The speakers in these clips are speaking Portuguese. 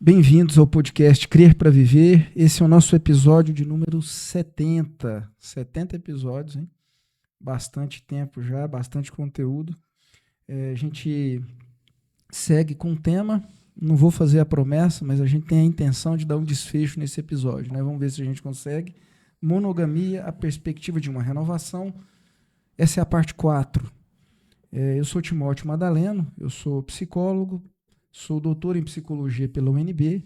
Bem-vindos ao podcast Crer para Viver. Esse é o nosso episódio de número 70. 70 episódios, hein? Bastante tempo já, bastante conteúdo. A gente segue com o tema. Não vou fazer a promessa, mas a gente tem a intenção de dar um desfecho nesse episódio, né? Vamos ver se a gente consegue. Monogamia, a perspectiva de uma renovação. Essa é a parte 4. Eu sou Timóteo Madaleno, eu sou psicólogo, sou doutor em psicologia pela UNB,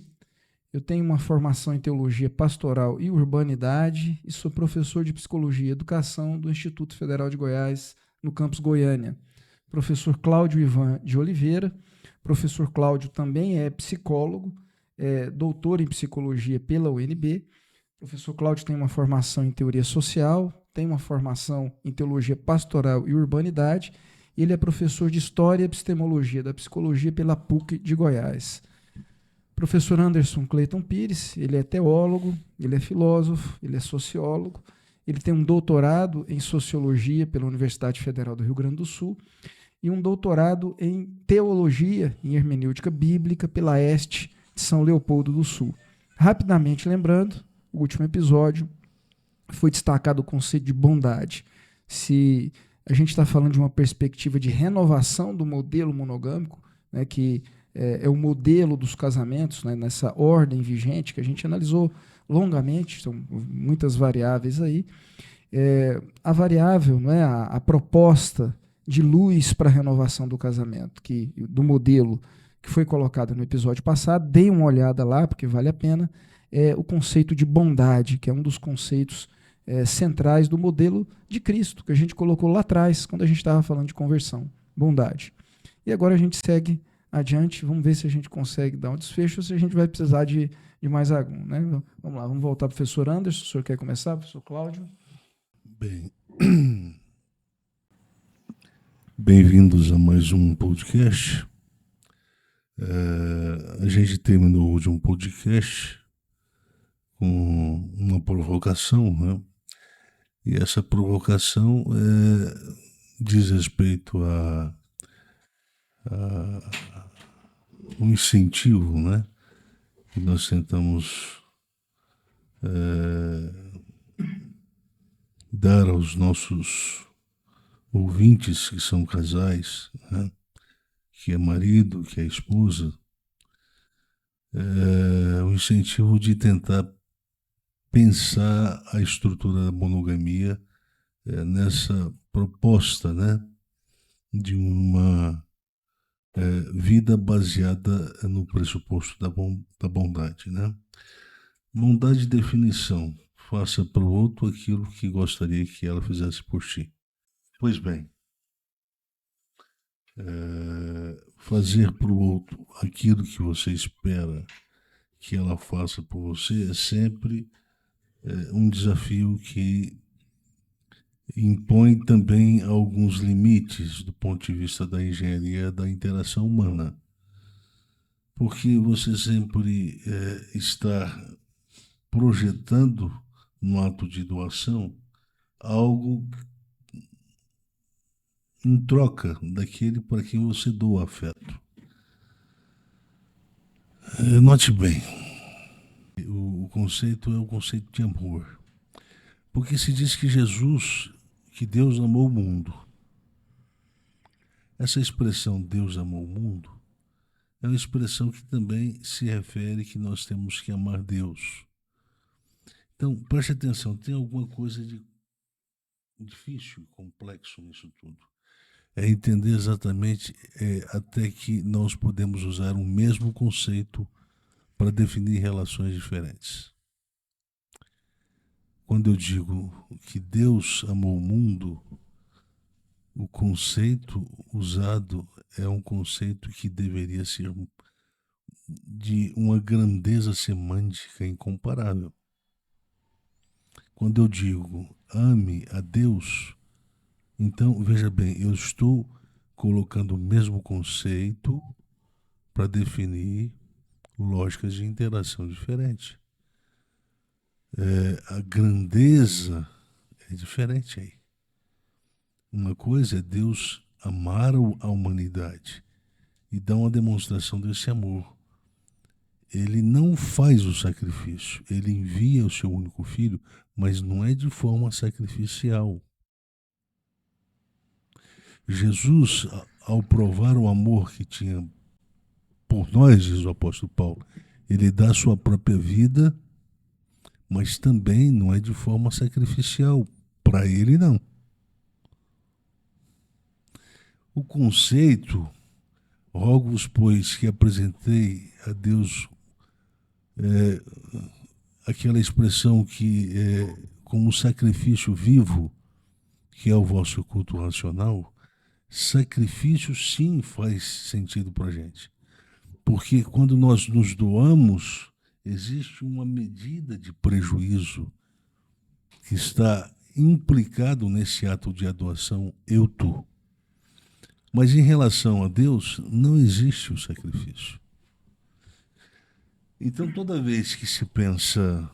eu tenho uma formação em teologia pastoral e urbanidade e sou professor de psicologia e educação do Instituto Federal de Goiás, no campus Goiânia. Professor Cláudio Ivan de Oliveira. Professor Cláudio também é psicólogo, doutor em psicologia pela UNB. Professor Cláudio tem uma formação em teoria social, tem uma formação em teologia pastoral e urbanidade. Ele é professor de História e Epistemologia da Psicologia pela PUC de Goiás. Professor Anderson Cleiton Pires, ele é teólogo, ele é filósofo, ele é sociólogo, ele tem um doutorado em Sociologia pela Universidade Federal do Rio Grande do Sul e um doutorado em Teologia em Hermenêutica Bíblica pela EST de São Leopoldo do Sul. Rapidamente lembrando, o último episódio foi destacado o conceito de bondade. Se a gente está falando de uma perspectiva de renovação do modelo monogâmico, né, que é o modelo dos casamentos, né, nessa ordem vigente que a gente analisou longamente, são muitas variáveis aí. A variável, não é, a proposta de luz para a renovação do casamento, do modelo que foi colocado no episódio passado, dê uma olhada lá, porque vale a pena, o conceito de bondade, que é um dos conceitos centrais do modelo de Cristo, que a gente colocou lá atrás, quando a gente estava falando de conversão, bondade. E agora a gente segue adiante, vamos ver se a gente consegue dar um desfecho ou se a gente vai precisar de mais algum, né? Vamos lá, vamos voltar para o professor Anderson. O senhor quer começar, professor Cláudio? Bem, bem-vindos a mais um podcast. A gente terminou hoje um podcast com uma provocação, né? E essa provocação diz respeito a um incentivo, né? Que nós tentamos dar aos nossos ouvintes que são casais, né? Que é marido, que é esposa, o incentivo de tentar pensar a estrutura da monogamia nessa proposta, né, de uma vida baseada no pressuposto da bondade, né? Bondade de definição: faça para o outro aquilo que gostaria que ela fizesse por ti. Pois bem, fazer para o outro aquilo que você espera que ela faça por você é sempre um desafio que impõe também alguns limites do ponto de vista da engenharia da interação humana. Porque você sempre está projetando no ato de doação algo em troca daquele para quem você doa afeto. Note bem, o conceito é o conceito de amor. Porque se diz que que Deus amou o mundo. Essa expressão Deus amou o mundo é uma expressão que também se refere que nós temos que amar Deus. Então, preste atenção, tem alguma coisa de difícil, complexo nisso tudo. É entender exatamente até que nós podemos usar o mesmo conceito para definir relações diferentes. Quando eu digo que Deus amou o mundo, o conceito usado é um conceito que deveria ser de uma grandeza semântica incomparável. Quando eu digo ame a Deus, então, veja bem, eu estou colocando o mesmo conceito para definir lógicas de interação diferentes. A grandeza é diferente aí. Uma coisa é Deus amar a humanidade e dar uma demonstração desse amor. ele não faz o sacrifício, ele envia o seu único filho, mas não é de forma sacrificial. Jesus, ao provar o amor que tinha por nós, diz o apóstolo Paulo, ele dá a sua própria vida, mas também não é de forma sacrificial. Para ele, não. O conceito, rogo-vos, pois, que apresentei a Deus aquela expressão que é como sacrifício vivo, que é o vosso culto racional. Sacrifício, sim, faz sentido para a gente. Porque quando nós nos doamos, existe uma medida de prejuízo que está implicado nesse ato de adoação eu-tu. Mas em relação a Deus, não existe o sacrifício. Então, toda vez que se pensa,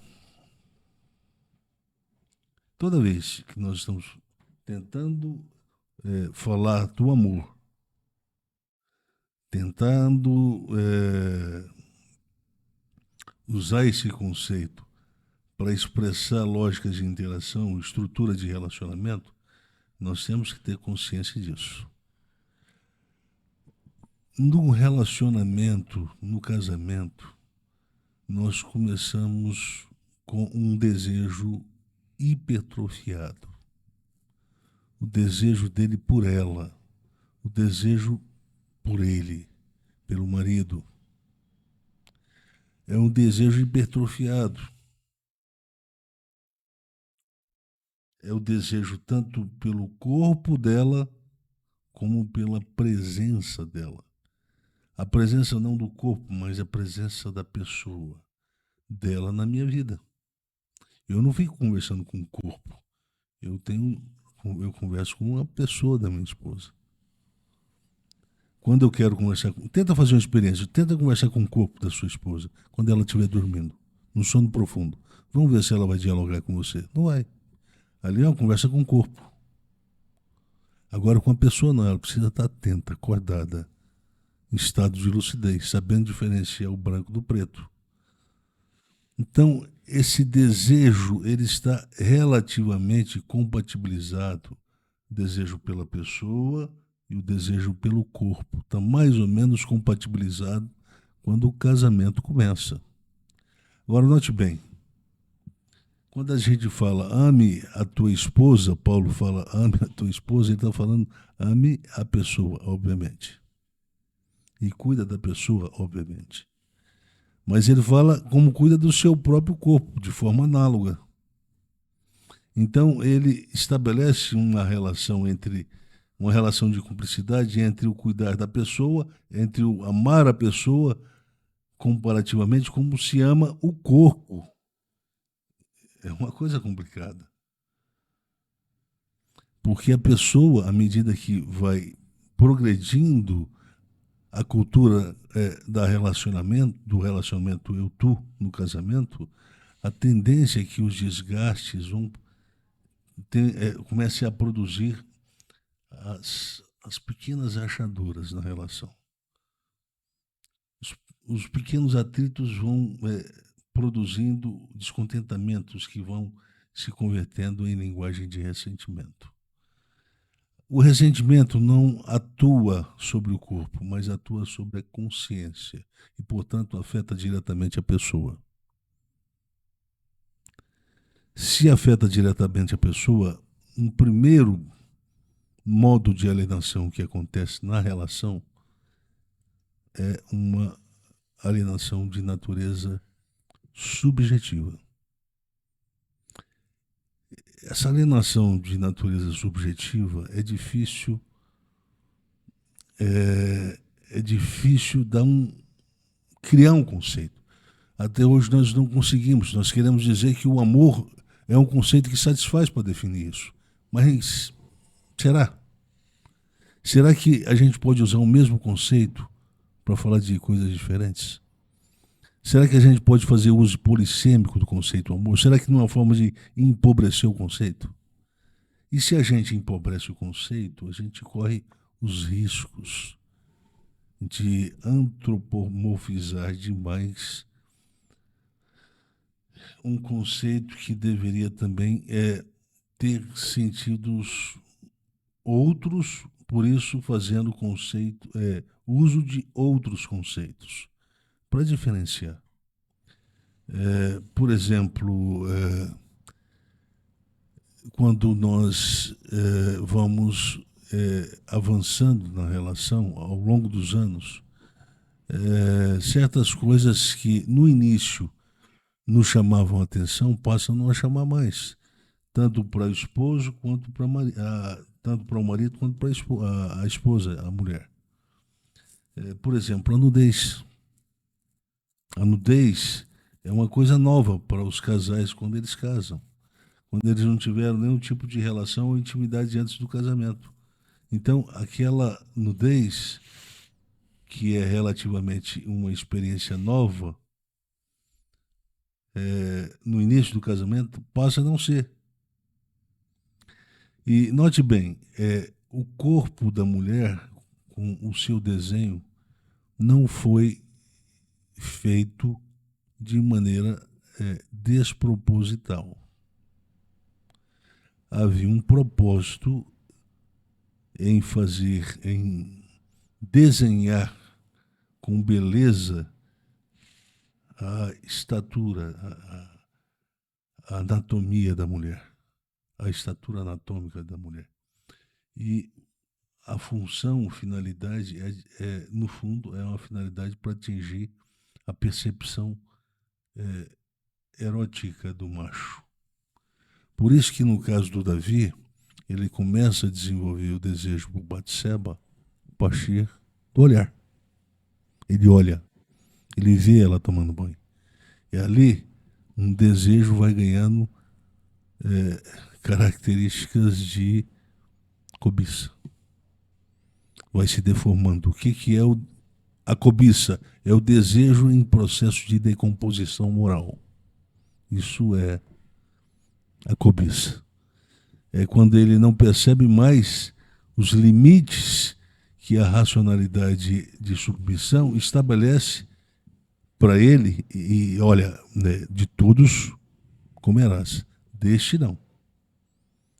toda vez que nós estamos tentando falar do amor, tentando usar esse conceito para expressar lógicas de interação, estrutura de relacionamento, nós temos que ter consciência disso. No relacionamento, no casamento, nós começamos com um desejo hipertrofiado. O desejo dele por ela, o desejo por ele, pelo marido. É um desejo hipertrofiado. É o desejo tanto pelo corpo dela, como pela presença dela. A presença não do corpo, mas a presença da pessoa, dela na minha vida. Eu não fico conversando com o corpo. Eu converso com uma pessoa da minha esposa. Quando eu quero conversar, tenta fazer uma experiência, tenta conversar com o corpo da sua esposa, quando ela estiver dormindo, no sono profundo. Vamos ver se ela vai dialogar com você. Não vai. Ali é uma conversa com o corpo. Agora com a pessoa não, ela precisa estar atenta, acordada, em estado de lucidez, sabendo diferenciar o branco do preto. Então, esse desejo, ele está relativamente compatibilizado, o desejo pela pessoa e o desejo pelo corpo. Está mais ou menos compatibilizado quando o casamento começa. Agora, note bem, quando a gente fala ame a tua esposa, Paulo fala ame a tua esposa, ele está falando ame a pessoa, obviamente. E cuida da pessoa, obviamente. Mas ele fala como cuida do seu próprio corpo, de forma análoga. Então, ele estabelece uma relação de cumplicidade entre o cuidar da pessoa, entre o amar a pessoa, comparativamente como se ama o corpo. É uma coisa complicada. Porque a pessoa, à medida que vai progredindo a cultura do relacionamento eu-tu no casamento, a tendência é que os desgastes comecem a produzir as pequenas rachaduras na relação. Os pequenos atritos vão produzindo descontentamentos que vão se convertendo em linguagem de ressentimento. O ressentimento não atua sobre o corpo, mas atua sobre a consciência e, portanto, afeta diretamente a pessoa. Se afeta diretamente a pessoa, um primeiro modo de alienação que acontece na relação é uma alienação de natureza subjetiva. Essa alienação de natureza subjetiva é difícil criar um conceito. Até hoje nós não conseguimos. Nós queremos dizer que o amor é um conceito que satisfaz para definir isso. Mas será? Será que a gente pode usar o mesmo conceito para falar de coisas diferentes? Será que a gente pode fazer uso polissêmico do conceito amor? Será que não é uma forma de empobrecer o conceito? E se a gente empobrece o conceito, a gente corre os riscos de antropomorfizar demais um conceito que deveria também ter sentidos outros, por isso fazendo uso de outros conceitos, para diferenciar. Por exemplo, quando nós vamos avançando na relação ao longo dos anos, certas coisas que no início nos chamavam a atenção passam a não a chamar mais, tanto para o esposo quanto para tanto para o marido quanto para a esposa, a mulher. Por exemplo, a nudez. A nudez é uma coisa nova para os casais quando eles casam, quando eles não tiveram nenhum tipo de relação ou intimidade antes do casamento. Então, aquela nudez, que é relativamente uma experiência nova, no início do casamento, passa a não ser. E note bem, o corpo da mulher, com o seu desenho, não foi feito de maneira desproposital. Havia um propósito em desenhar com beleza a estatura, a anatomia da mulher, a estatura anatômica da mulher. E a função, finalidade, no fundo, é uma finalidade para atingir a percepção erótica do macho. Por isso que no caso do Davi, ele começa a desenvolver o desejo por Batseba a partir do olhar. Ele olha, ele vê ela tomando banho. E ali um desejo vai ganhando características de cobiça. Vai se deformando. O que é a cobiça? É o desejo em processo de decomposição moral. Isso é a cobiça. É quando ele não percebe mais os limites que a racionalidade de submissão estabelece para ele. E olha, né, de todos comerás, deste não.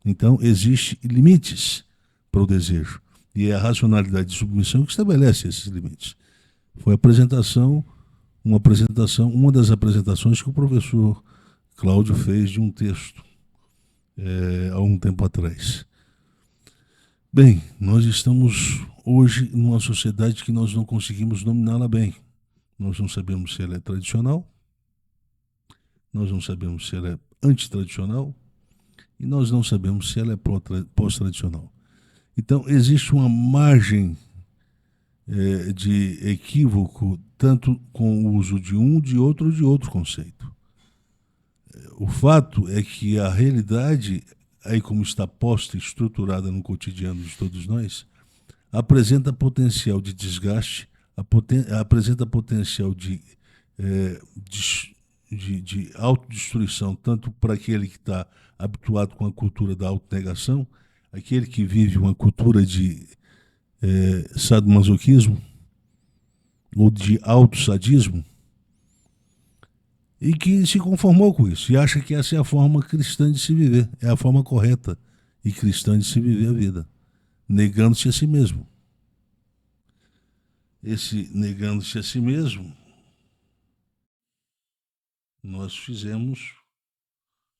Então, existem limites para o desejo. E é a racionalidade de submissão que estabelece esses limites. Foi uma das apresentações que o professor Cláudio fez de um texto há um tempo atrás. Bem, nós estamos hoje numa sociedade que nós não conseguimos dominá-la bem. Nós não sabemos se ela é tradicional, nós não sabemos se ela é antitradicional e nós não sabemos se ela é pós-tradicional. Então, existe uma margem de equívoco, tanto com o uso de um, de outro conceito. O fato é que a realidade, aí como está posta e estruturada no cotidiano de todos nós, apresenta potencial de desgaste, apresenta potencial de autodestruição, tanto para aquele que está habituado com a cultura da autonegação, aquele que vive uma cultura de sadomasoquismo ou de autossadismo, e que se conformou com isso e acha que essa é a forma cristã de se viver, é a forma correta e cristã de se viver a vida, negando-se a si mesmo. Esse negando-se a si mesmo, nós fizemos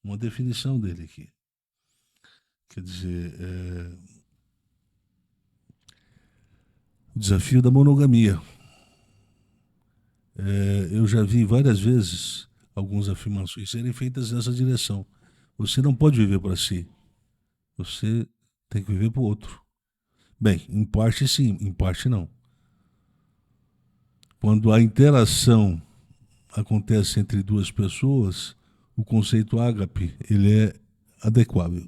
uma definição dele aqui. Quer dizer, o desafio da monogamia. Eu já vi várias vezes algumas afirmações serem feitas nessa direção. Você não pode viver para si. Você tem que viver para o outro. Bem, em parte sim, em parte não. Quando a interação acontece entre duas pessoas, o conceito ágape, ele é adequável.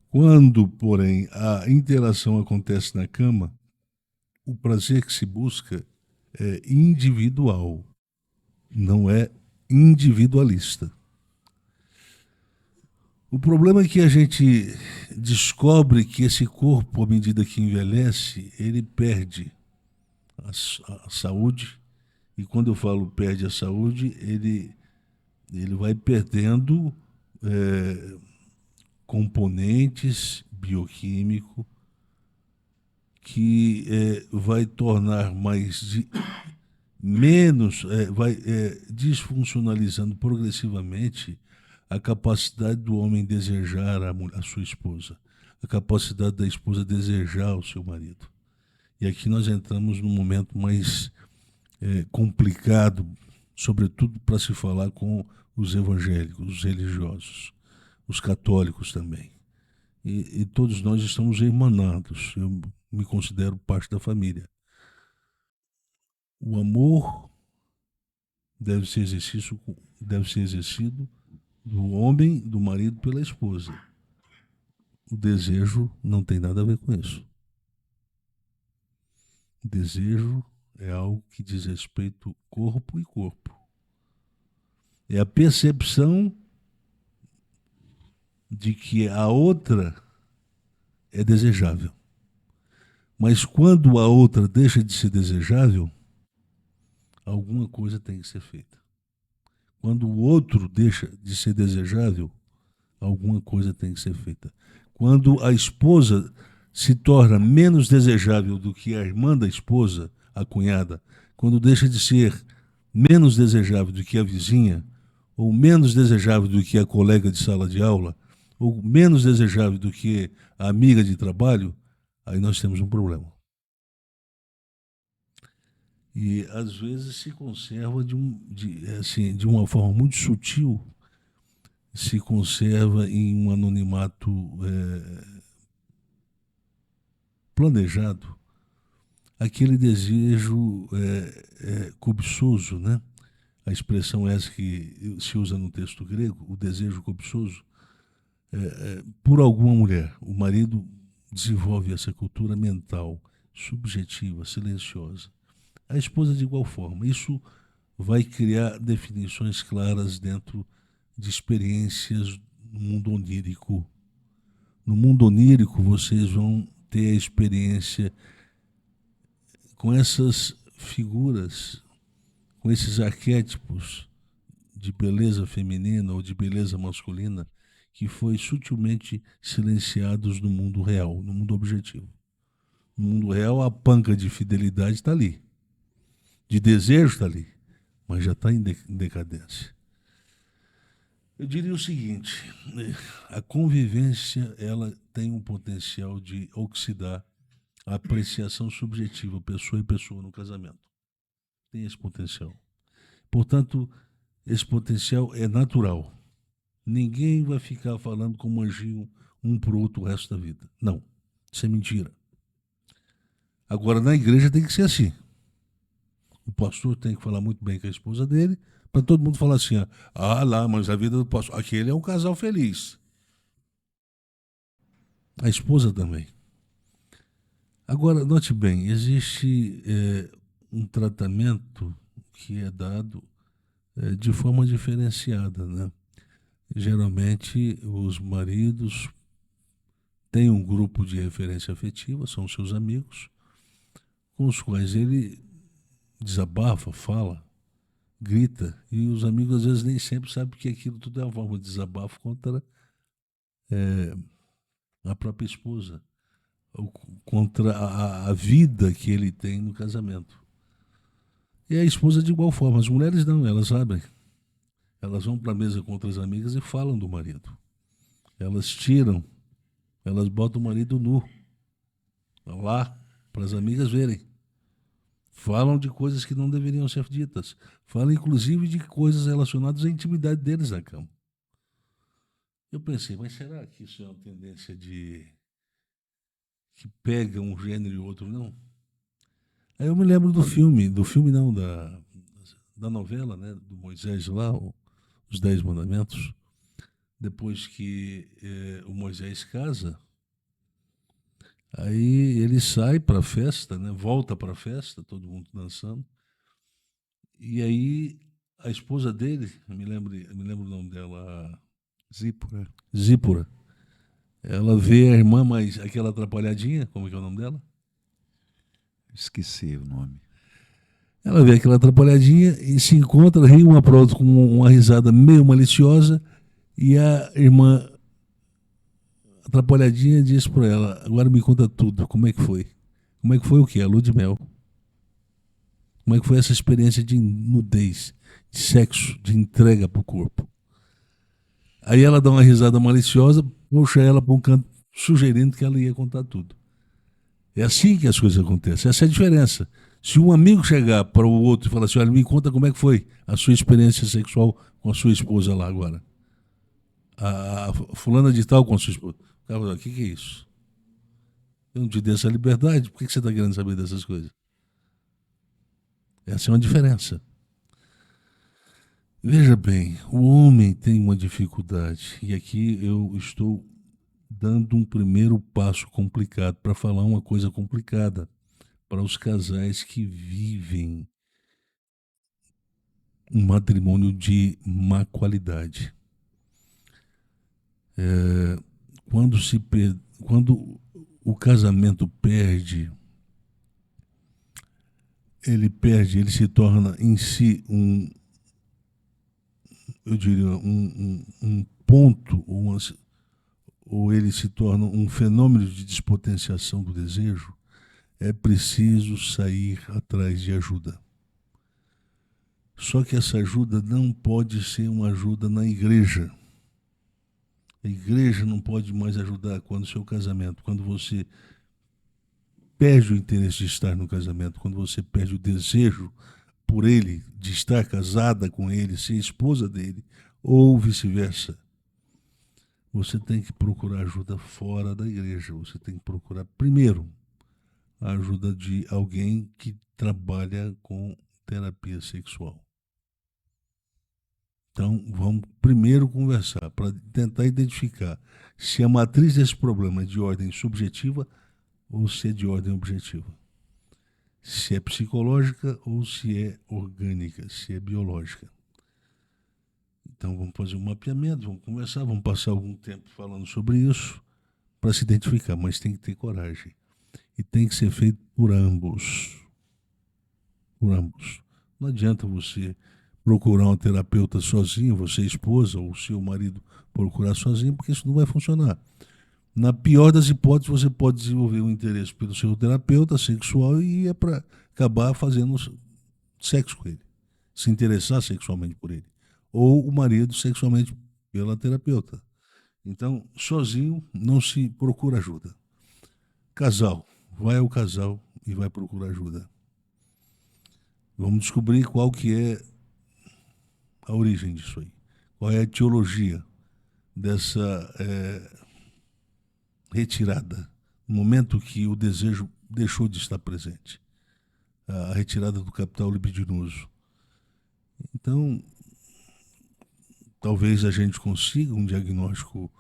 Quando, porém, a interação acontece na cama, o prazer que se busca é individual, não é individualista. O problema é que a gente descobre que esse corpo, à medida que envelhece, ele perde a saúde, e quando eu falo perde a saúde, ele ele vai perdendo componentes bioquímicos que vai tornar vai desfuncionalizando progressivamente a capacidade do homem desejar a sua esposa, a capacidade da esposa desejar o seu marido. E aqui nós entramos num momento mais complicado, sobretudo para se falar com os evangélicos, os religiosos, os católicos também. E todos nós estamos irmanados. Eu me considero parte da família. O amor deve ser exercido do homem, do marido pela esposa. O desejo não tem nada a ver com isso. O desejo é algo que diz respeito corpo e corpo. É a percepção de que a outra é desejável. Mas quando a outra deixa de ser desejável, alguma coisa tem que ser feita. Quando o outro deixa de ser desejável, alguma coisa tem que ser feita. Quando a esposa se torna menos desejável do que a irmã da esposa, a cunhada, quando deixa de ser menos desejável do que a vizinha, ou menos desejável do que a colega de sala de aula, ou menos desejável do que a amiga de trabalho, aí nós temos um problema. E às vezes se conserva de uma forma muito sutil, se conserva em um anonimato planejado, aquele desejo cobiçoso, né? A expressão essa que se usa no texto grego, o desejo cobiçoso, por alguma mulher. O marido desenvolve essa cultura mental, subjetiva, silenciosa. A esposa de igual forma. Isso vai criar definições claras dentro de experiências no mundo onírico. No mundo onírico, vocês vão ter a experiência com essas figuras, com esses arquétipos de beleza feminina ou de beleza masculina que foi sutilmente silenciados no mundo real, no mundo objetivo. No mundo real, a panca de fidelidade está ali, de desejo está ali, mas já está em decadência. Eu diria o seguinte, a convivência ela tem um potencial de oxidar a apreciação subjetiva, pessoa e pessoa no casamento. Tem esse potencial. Portanto, esse potencial é natural. Ninguém vai ficar falando como anjinho um para o outro o resto da vida. Não, isso é mentira. Agora, na igreja tem que ser assim. O pastor tem que falar muito bem com a esposa dele, para todo mundo falar assim, lá, mas a vida do pastor, aquele é um casal feliz. A esposa também. Agora, note bem, existe um tratamento que é dado de forma diferenciada, né? Geralmente, os maridos têm um grupo de referência afetiva, são seus amigos, com os quais ele desabafa, fala, grita, e os amigos às vezes nem sempre sabem que aquilo tudo é uma forma de desabafo contra a própria esposa, ou contra a vida que ele tem no casamento. E a esposa de igual forma. As mulheres não, elas sabem. Elas vão para a mesa com outras amigas e falam do marido. Elas botam o marido nu, lá, para as amigas verem. Falam de coisas que não deveriam ser ditas. Falam, inclusive, de coisas relacionadas à intimidade deles na cama. Eu pensei, mas será que isso é uma tendência que pega um gênero e outro não? Aí eu me lembro do filme não, da novela, né, do Moisés lá, Os 10 Mandamentos. Depois que o Moisés casa, aí ele sai para a festa, né? Volta para a festa, todo mundo dançando. E aí a esposa dele, me lembro o nome dela, Zípora. Ela vê a irmã, mas aquela atrapalhadinha, como é que é o nome dela? Esqueci o nome. Ela vê aquela atrapalhadinha e se encontra, ri uma para outra com uma risada meio maliciosa, e a irmã atrapalhadinha diz para ela: agora me conta tudo, como é que foi? Como é que foi o quê? A lua de mel. Como é que foi essa experiência de nudez, de sexo, de entrega para o corpo? Aí ela dá uma risada maliciosa, puxa ela para um canto, sugerindo que ela ia contar tudo. É assim que as coisas acontecem. Essa é a diferença. Se um amigo chegar para o outro e falar assim: olha, me conta como é que foi a sua experiência sexual com a sua esposa lá agora. A fulana de tal com a sua esposa. O cara fala: o que é isso? Eu não te dei essa liberdade, por que você está querendo saber dessas coisas? Essa é uma diferença. Veja bem, o homem tem uma dificuldade, e aqui eu estou dando um primeiro passo complicado para falar uma coisa complicada para os casais que vivem um matrimônio de má qualidade. Quando o casamento perde, ele se torna em si eu diria, um ponto, ou ele se torna um fenômeno de despotenciação do desejo. É preciso sair atrás de ajuda. Só que essa ajuda não pode ser uma ajuda na igreja. A igreja não pode mais ajudar quando o seu casamento, quando você perde o interesse de estar no casamento, quando você perde o desejo por ele, de estar casada com ele, ser esposa dele, ou vice-versa. Você tem que procurar ajuda fora da igreja. Você tem que procurar, primeiro, a ajuda de alguém que trabalha com terapia sexual. Então, vamos primeiro conversar para tentar identificar se a matriz desse problema é de ordem subjetiva ou se é de ordem objetiva. Se é psicológica ou se é orgânica, se é biológica. Então, vamos fazer um mapeamento, vamos conversar, vamos passar algum tempo falando sobre isso para se identificar, mas tem que ter coragem. E tem que ser feito por ambos. Por ambos. Não adianta você procurar um terapeuta sozinho, você esposa ou seu marido procurar sozinho, porque isso não vai funcionar. Na pior das hipóteses, você pode desenvolver um interesse pelo seu terapeuta sexual e é para acabar fazendo sexo com ele, se interessar sexualmente por ele. Ou o marido sexualmente pela terapeuta. Então, sozinho não se procura ajuda. Casal, vai ao casal e vai procurar ajuda. Vamos descobrir qual que é a origem disso aí. Qual é a etiologia dessa retirada, no momento que o desejo deixou de estar presente. A retirada do capital libidinoso. Então, talvez a gente consiga um diagnóstico,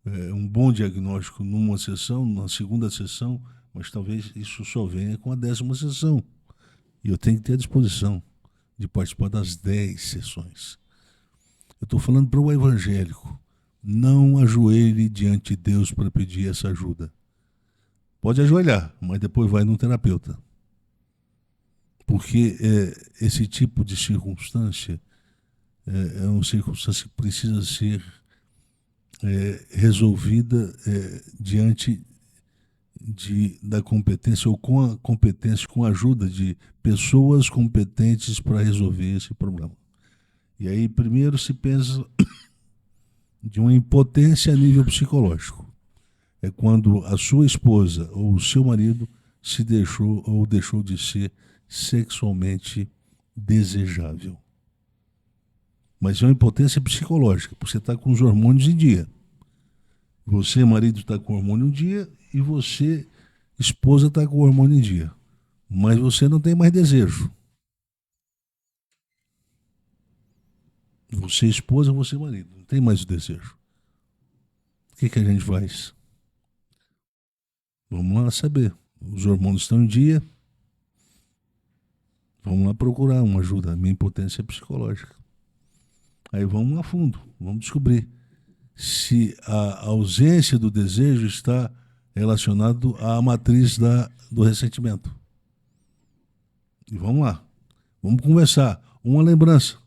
um bom diagnóstico numa sessão, na segunda sessão, mas talvez isso só venha com a 10ª sessão. E eu tenho que ter a disposição de participar das 10 sessões. Eu estou falando para o evangélico. Não ajoelhe diante de Deus para pedir essa ajuda. Pode ajoelhar, mas depois vai num terapeuta. Porque esse tipo de circunstância é uma circunstância que precisa ser resolvida diante da competência, ou com a competência, com a ajuda de pessoas competentes para resolver esse problema. E aí primeiro se pensa de uma impotência a nível psicológico. É quando a sua esposa ou o seu marido se deixou ou deixou de ser sexualmente desejável. Mas é uma impotência psicológica, porque você está com os hormônios em dia. Você, marido, está com o hormônio em dia e você, esposa, está com o hormônio em dia. Mas você não tem mais desejo. Você, esposa, você, marido, não tem mais o desejo. O que a gente faz? Vamos lá saber. Os hormônios estão em dia. Vamos lá procurar uma ajuda. A minha impotência é psicológica. Aí vamos a fundo. Vamos descobrir se a ausência do desejo está relacionado à matriz do ressentimento. E vamos lá. Vamos conversar. Uma lembrança.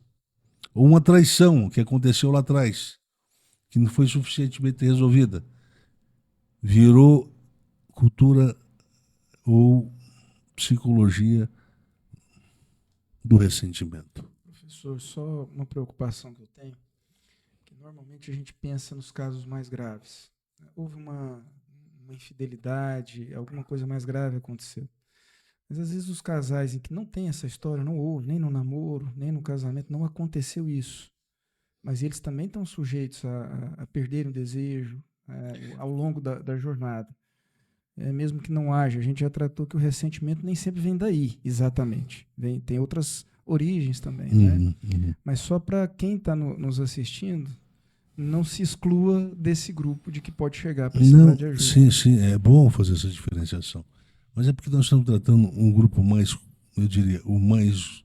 Ou uma traição que aconteceu lá atrás, que não foi suficientemente resolvida. Virou cultura ou psicologia do ressentimento. Professor, só uma preocupação que eu tenho, que normalmente a gente pensa nos casos mais graves. Houve uma infidelidade, alguma coisa mais grave aconteceu. Mas às vezes os casais em que não tem essa história, não houve, nem no namoro, nem no casamento, não aconteceu isso. Mas eles também estão sujeitos a perderem o desejo ao longo da jornada. Mesmo que não haja, a gente já tratou que o ressentimento nem sempre vem daí, exatamente. Tem outras origens também, né? Mas só para quem está nos assistindo, não se exclua desse grupo de que pode chegar a precisar de ajuda. Sim, é bom fazer essa diferenciação. Mas é porque nós estamos tratando um grupo mais, eu diria, o mais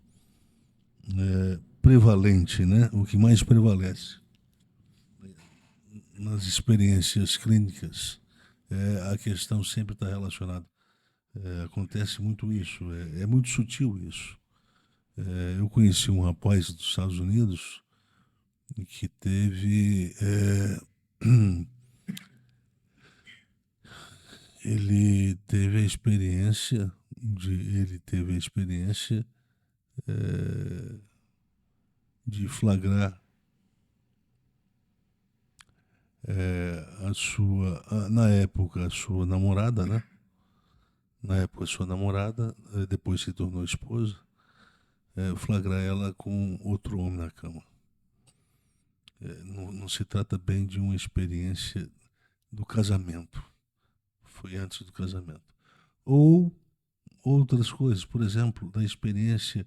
prevalente, né? O que mais prevalece nas experiências clínicas. A questão sempre está relacionada. Acontece muito isso, é muito sutil isso. Eu conheci um rapaz dos Estados Unidos que teve... ele teve a experiência de flagrar na época, a sua namorada, né? Na época, a sua namorada, depois se tornou esposa, flagrar ela com outro homem na cama. Não se trata bem de uma experiência do casamento. Foi antes do casamento. Ou outras coisas, por exemplo, da experiência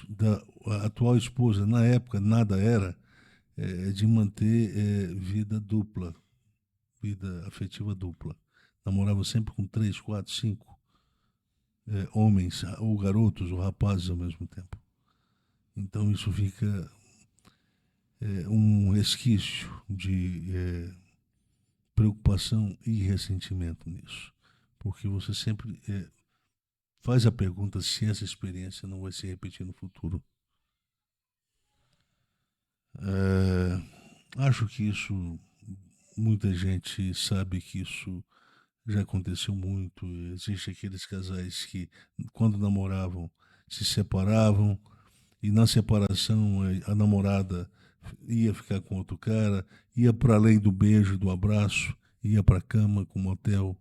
da atual esposa, na época nada era, de manter vida dupla, vida afetiva dupla. Namorava sempre com 3, 4, 5 homens, ou garotos, ou rapazes ao mesmo tempo. Então isso fica um resquício de preocupação e ressentimento nisso. Porque você sempre faz a pergunta se essa experiência não vai se repetir no futuro. Acho que isso, muita gente sabe que isso já aconteceu muito. Existem aqueles casais que, quando namoravam, se separavam, e na separação a namorada ia ficar com outro cara, ia para além do beijo, do abraço, ia para a cama com o motel,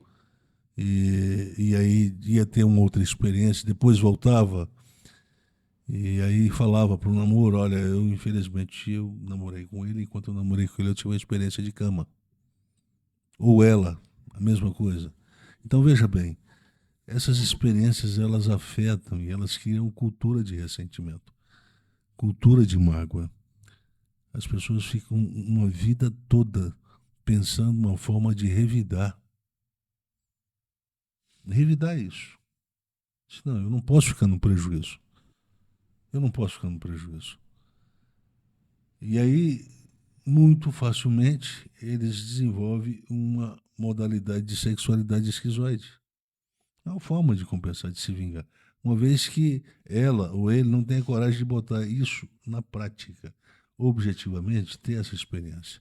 e aí ia ter uma outra experiência, depois voltava, e aí falava para o namoro: olha, infelizmente eu namorei com ele, enquanto eu namorei com ele eu tive uma experiência de cama. Ou ela, a mesma coisa. Então veja bem, essas experiências elas afetam e elas criam cultura de ressentimento, cultura de mágoa. As pessoas ficam uma vida toda pensando uma forma de revidar. Revidar isso. Não, eu não posso ficar no prejuízo. Eu não posso ficar no prejuízo. E aí, muito facilmente, eles desenvolvem uma modalidade de sexualidade esquizoide. É uma forma de compensar, de se vingar. Uma vez que ela ou ele não tem a coragem de botar isso na prática, objetivamente, ter essa experiência.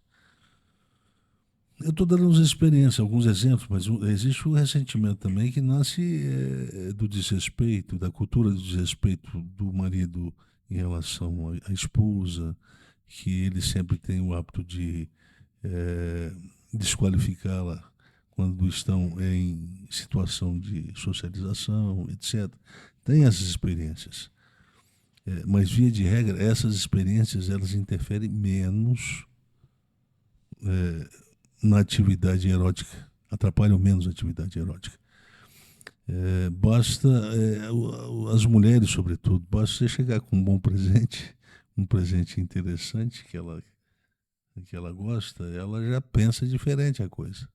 Eu estou dando umas experiências, alguns exemplos, mas existe o ressentimento também que nasce do desrespeito, da cultura do desrespeito do marido em relação à esposa, que ele sempre tem o hábito de desqualificá-la quando estão em situação de socialização, etc. Tem essas experiências. Mas, via de regra, essas experiências elas interferem menos na atividade erótica, atrapalham menos a atividade erótica. Basta, as mulheres sobretudo, basta você chegar com um bom presente, um presente interessante que ela gosta, ela já pensa diferente a coisa.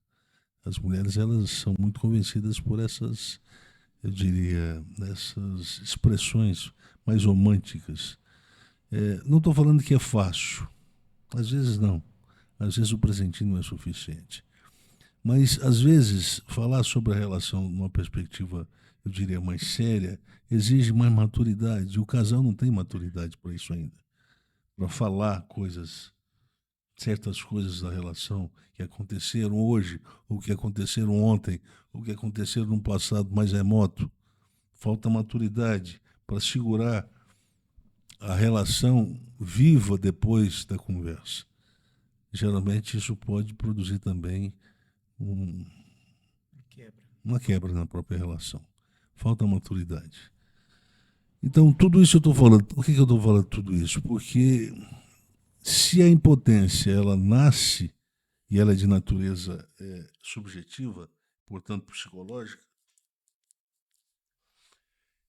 As mulheres elas são muito convencidas por essas, eu diria, essas expressões mais românticas. Não estou falando que é fácil, às vezes não. Às vezes o presentinho não é suficiente. Mas, às vezes, falar sobre a relação numa perspectiva eu diria, mais séria, exige mais maturidade. E o casal não tem maturidade para isso ainda. Para falar certas coisas da relação que aconteceram hoje, ou que aconteceram ontem, ou que aconteceram no passado mais remoto. Falta maturidade para segurar a relação viva depois da conversa. Geralmente isso pode produzir também uma quebra na própria relação. Falta maturidade. Então, tudo isso eu estou falando. Por que eu estou falando tudo isso? Porque se a impotência ela nasce e ela é de natureza subjetiva, portanto psicológica,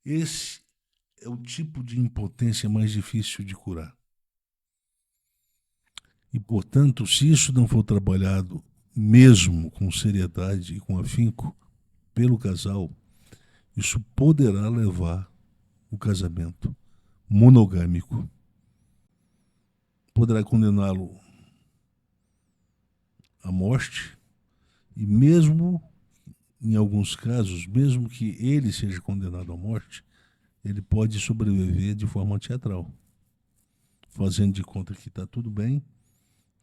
esse é o tipo de impotência mais difícil de curar. E, portanto, se isso não for trabalhado mesmo com seriedade e com afinco pelo casal, isso poderá levar o casamento monogâmico. Poderá condená-lo à morte e mesmo, em alguns casos, mesmo que ele seja condenado à morte, ele pode sobreviver de forma teatral, fazendo de conta que está tudo bem,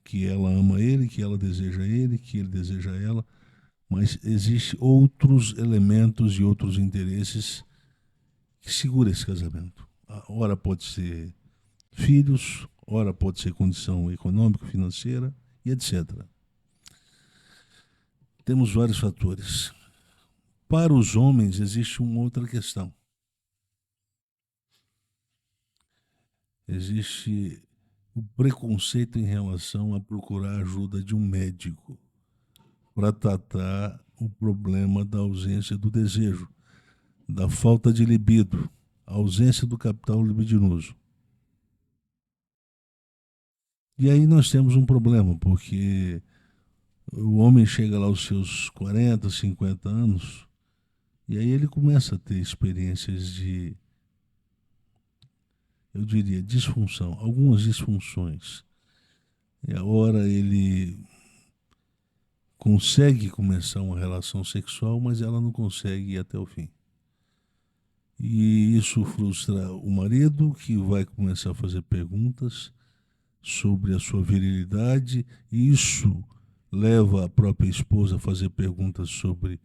que ela ama ele, que ela deseja ele, que ele deseja ela, mas existem outros elementos e outros interesses que seguram esse casamento. Ora pode ser filhos, ora pode ser condição econômica, financeira e etc. Temos vários fatores. Para os homens existe uma outra questão. Existe o preconceito em relação a procurar a ajuda de um médico para tratar o problema da ausência do desejo, da falta de libido, a ausência do capital libidinoso. E aí nós temos um problema, porque o homem chega lá aos seus 40, 50 anos, e aí ele começa a ter experiências de, eu diria, disfunção, algumas disfunções. E a hora ele consegue começar uma relação sexual, mas ela não consegue ir até o fim. E isso frustra o marido, que vai começar a fazer perguntas sobre a sua virilidade, e isso leva a própria esposa a fazer perguntas sobre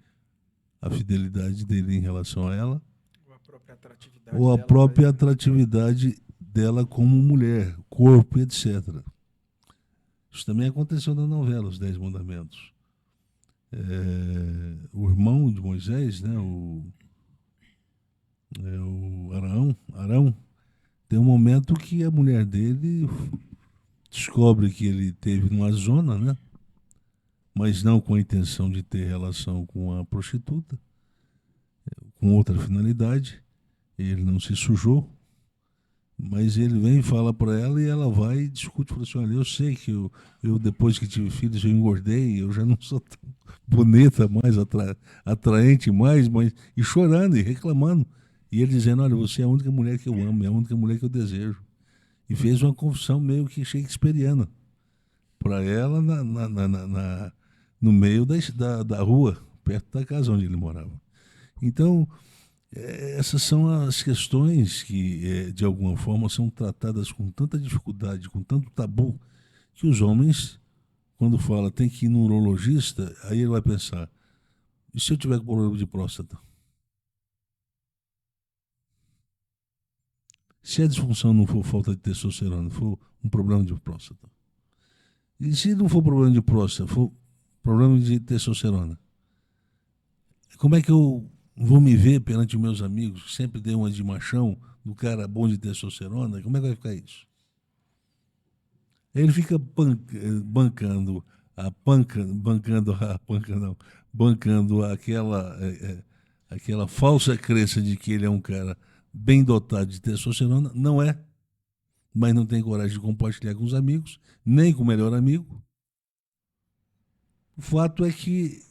a fidelidade dele em relação a ela, ou a própria atratividade dela como mulher, corpo, etc. Isso também aconteceu na novela Os 10 Mandamentos. O irmão de Moisés, né, o Arão, tem um momento que a mulher dele descobre que ele teve numa zona, né, mas não com a intenção de ter relação com a prostituta, com outra finalidade. Ele não se sujou, mas ele vem e fala para ela, e ela vai e discute, fala assim: olha, eu sei que eu depois que tive filhos eu engordei, eu já não sou tão bonita mais, atraente mais, mas, e chorando e reclamando, e ele dizendo: olha, você é a única mulher que eu amo, é a única mulher que eu desejo. E fez uma confissão meio que shakespeariana para ela no meio da rua, perto da casa onde ele morava. Então, essas são as questões que, de alguma forma, são tratadas com tanta dificuldade, com tanto tabu, que os homens, quando fala tem que ir no urologista, aí ele vai pensar: e se eu tiver com problema de próstata? Se a disfunção não for falta de testosterona, for um problema de próstata? E se não for problema de próstata, for problema de testosterona? Como é que eu vou me ver perante os meus amigos, que sempre dei uma de machão, do cara bom de testosterona? Como é que vai ficar isso? Ele fica bancando aquela falsa crença de que ele é um cara bem dotado de testosterona. Não é, mas não tem coragem de compartilhar com os amigos, nem com o melhor amigo. O fato é que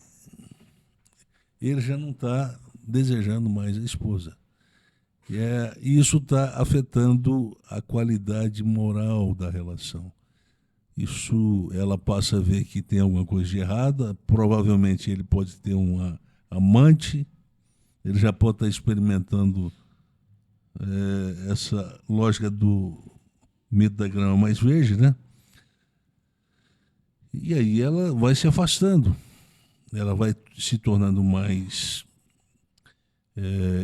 ele já não está desejando mais a esposa. E isso está afetando a qualidade moral da relação. Isso, ela passa a ver que tem alguma coisa de errada, provavelmente ele pode ter uma amante, ele já pode estar experimentando essa lógica do mito da grama mais verde, né? E aí ela vai se afastando, ela vai se tornando mais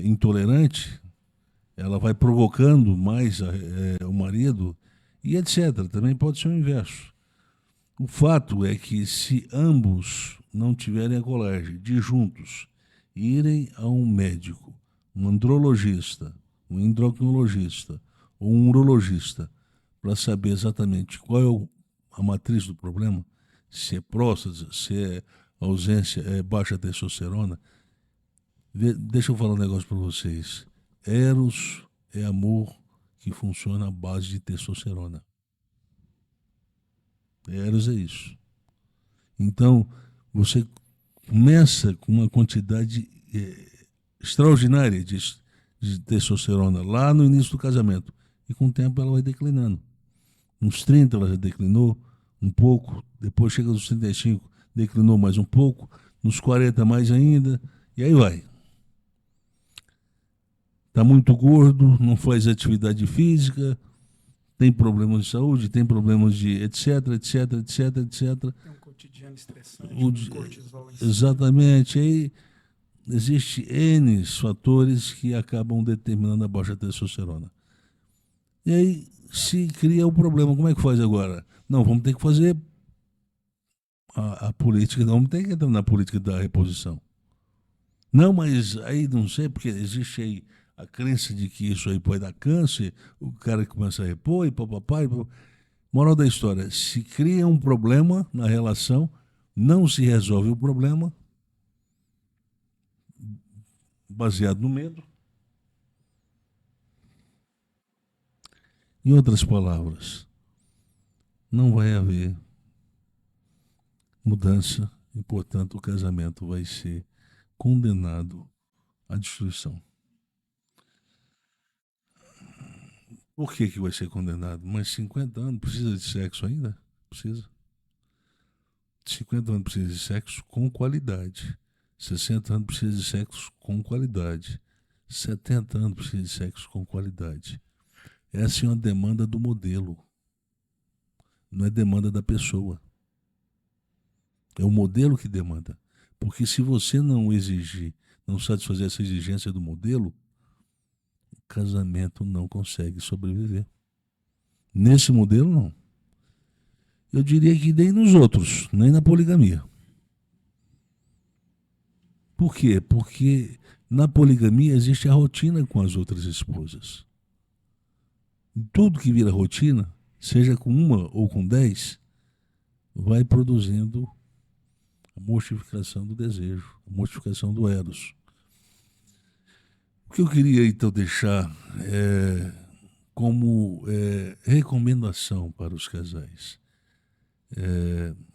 intolerante, ela vai provocando mais o marido e etc. Também pode ser o inverso. O fato é que se ambos não tiverem a coragem de juntos irem a um médico, um andrologista, um endocrinologista ou um urologista para saber exatamente qual é a matriz do problema, se é próstata, se é ausência, é baixa testosterona. Deixa eu falar um negócio para vocês. Eros é amor que funciona à base de testosterona. Eros é isso. Então, você começa com uma quantidade extraordinária de testosterona lá no início do casamento. E com o tempo ela vai declinando. Uns 30 ela já declinou um pouco, depois chega aos 35, declinou mais um pouco, nos 40 mais ainda, e aí vai. Está muito gordo, não faz atividade física, tem problemas de saúde, tem problemas de etc, etc, etc, etc. Tem um cotidiano estressante, um cortisol em cima. Exatamente. Aí existe N fatores que acabam determinando a baixa testosterona. E aí se cria o problema. Como é que faz agora? Não, vamos ter que fazer a política, não, vamos ter que entrar na política da reposição. Não, mas aí não sei, porque existe aí a crença de que isso aí pode dar câncer, o cara começa a repor e papai. Moral da história, se cria um problema na relação, não se resolve o problema, baseado no medo. Em outras palavras, não vai haver mudança e, portanto, o casamento vai ser condenado à destruição. Por que vai ser condenado? Mas 50 anos precisa de sexo ainda? Precisa. 50 anos precisa de sexo com qualidade. 60 anos precisa de sexo com qualidade. 70 anos precisa de sexo com qualidade. Essa é uma demanda do modelo. Não é demanda da pessoa. É o modelo que demanda. Porque se você não exigir, não satisfazer essa exigência do modelo, o casamento não consegue sobreviver. Nesse modelo, não. Eu diria que nem nos outros, nem na poligamia. Por quê? Porque na poligamia existe a rotina com as outras esposas. Tudo que vira rotina, seja com uma ou com 10, vai produzindo a mortificação do desejo, a mortificação do eros. O que eu queria então deixar como recomendação para os casais.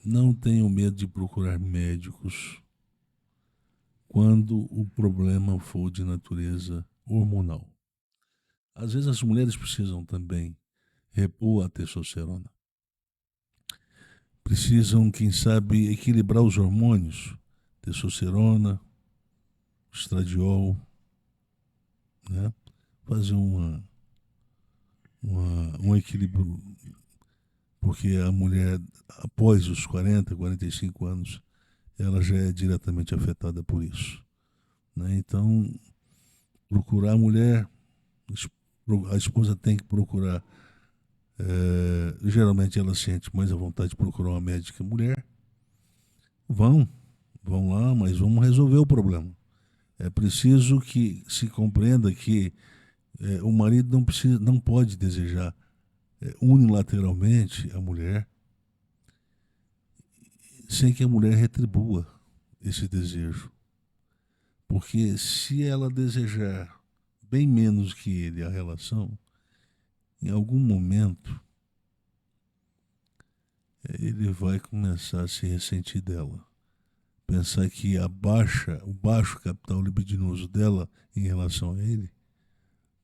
Não tenham medo de procurar médicos quando o problema for de natureza hormonal. Às vezes as mulheres precisam também repor a testosterona. Precisam, quem sabe, equilibrar os hormônios, testosterona, estradiol, né? Fazer um equilíbrio, porque a mulher, após os 40, 45 anos, ela já é diretamente afetada por isso, né? Então, procurar a mulher, a esposa tem que procurar, geralmente ela sente mais a vontade de procurar uma médica mulher. Vão lá, mas vamos resolver o problema. É preciso que se compreenda que o marido não pode desejar unilateralmente a mulher sem que a mulher retribua esse desejo. Porque se ela desejar bem menos que ele a relação, em algum momento ele vai começar a se ressentir dela. Pensar que o baixo capital libidinoso dela em relação a ele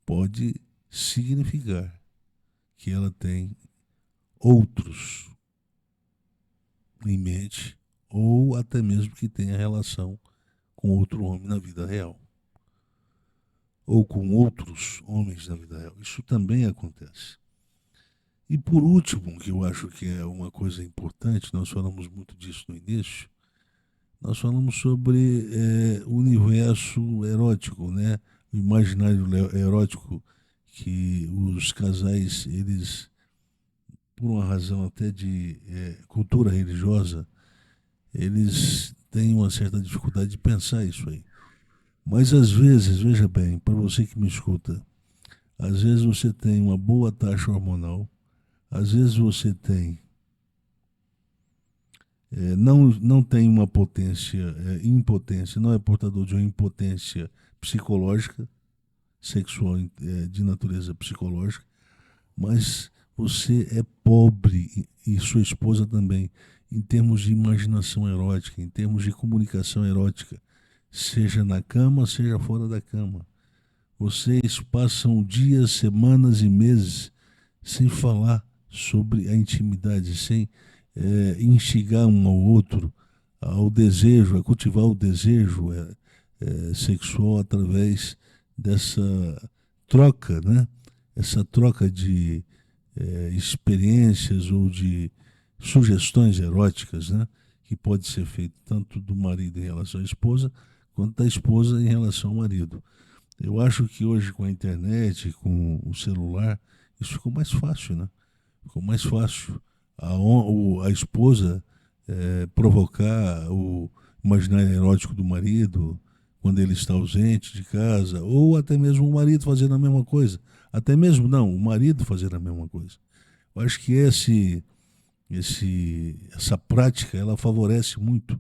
pode significar que ela tem outros em mente, ou até mesmo que tenha relação com outro homem na vida real. ou com outros homens na vida real. Isso também acontece. E por último, que eu acho que é uma coisa importante, nós falamos muito disso no início, nós falamos sobre o universo erótico, né? O imaginário erótico que os casais, eles, por uma razão até de cultura religiosa, eles têm uma certa dificuldade de pensar isso aí. Mas às vezes, veja bem, para você que me escuta, às vezes você tem uma boa taxa hormonal, às vezes você tem não tem uma impotência, não é portador de uma impotência psicológica, sexual, de natureza psicológica, mas você é pobre, e sua esposa também, em termos de imaginação erótica, em termos de comunicação erótica, seja na cama, seja fora da cama. Vocês passam dias, semanas e meses sem falar sobre a intimidade, sem instigar um ao outro ao desejo, a cultivar o desejo sexual através dessa troca, né? Essa troca de experiências ou de sugestões eróticas, né? Que pode ser feito tanto do marido em relação à esposa, quanto da esposa em relação ao marido. Eu acho que hoje com a internet, com o celular, isso ficou mais fácil, né? Ficou mais fácil a esposa provocar o imaginário erótico do marido quando ele está ausente de casa, ou até mesmo o marido fazendo a mesma coisa. Até mesmo não, o marido fazendo a mesma coisa. Eu acho que essa prática ela favorece muito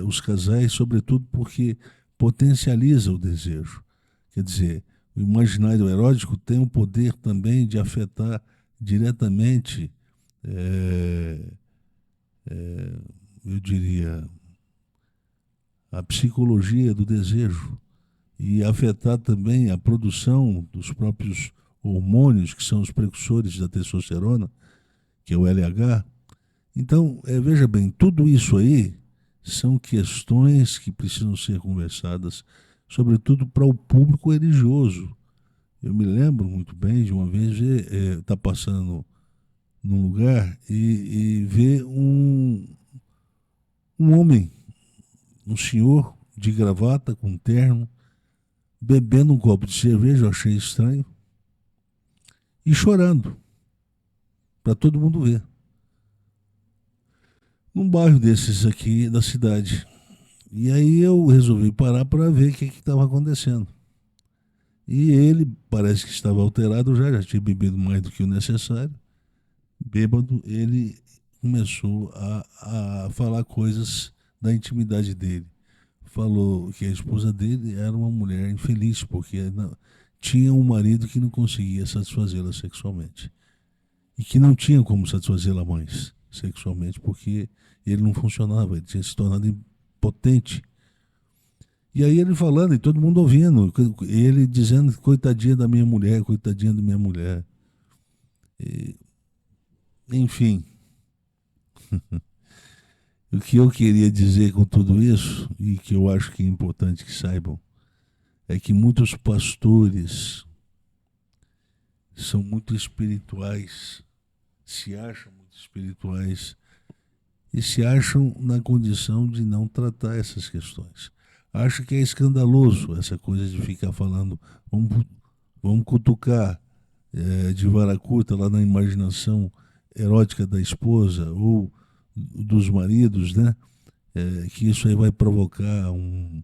os casais, sobretudo porque potencializa o desejo. Quer dizer, o imaginário erótico tem o poder também de afetar diretamente, eu diria, a psicologia do desejo e afetar também a produção dos próprios hormônios, que são os precursores da testosterona, que é o LH. Então, veja bem, tudo isso aí são questões que precisam ser conversadas, sobretudo para o público religioso. Eu me lembro muito bem de uma vez estar passando num lugar e ver um homem, um senhor de gravata com terno, bebendo um copo de cerveja, eu achei estranho, e chorando, para todo mundo ver. Num bairro desses aqui da cidade. E aí eu resolvi parar para ver o que estava acontecendo. E ele parece que estava alterado já tinha bebido mais do que o necessário. Bêbado, ele começou a falar coisas da intimidade dele. Falou que a esposa dele era uma mulher infeliz, porque tinha um marido que não conseguia satisfazê-la sexualmente. E que não tinha como satisfazê-la mais sexualmente, porque ele não funcionava, ele tinha se tornado impotente. E aí ele falando, e todo mundo ouvindo, ele dizendo, coitadinha da minha mulher, coitadinha da minha mulher. Enfim, o que eu queria dizer com tudo isso, e que eu acho que é importante que saibam, é que muitos pastores são muito espirituais, se acham muito espirituais e se acham na condição de não tratar essas questões. Acho que é escandaloso essa coisa de ficar falando, vamos cutucar de vara curta lá na imaginação erótica da esposa ou dos maridos, né? Que isso aí vai provocar um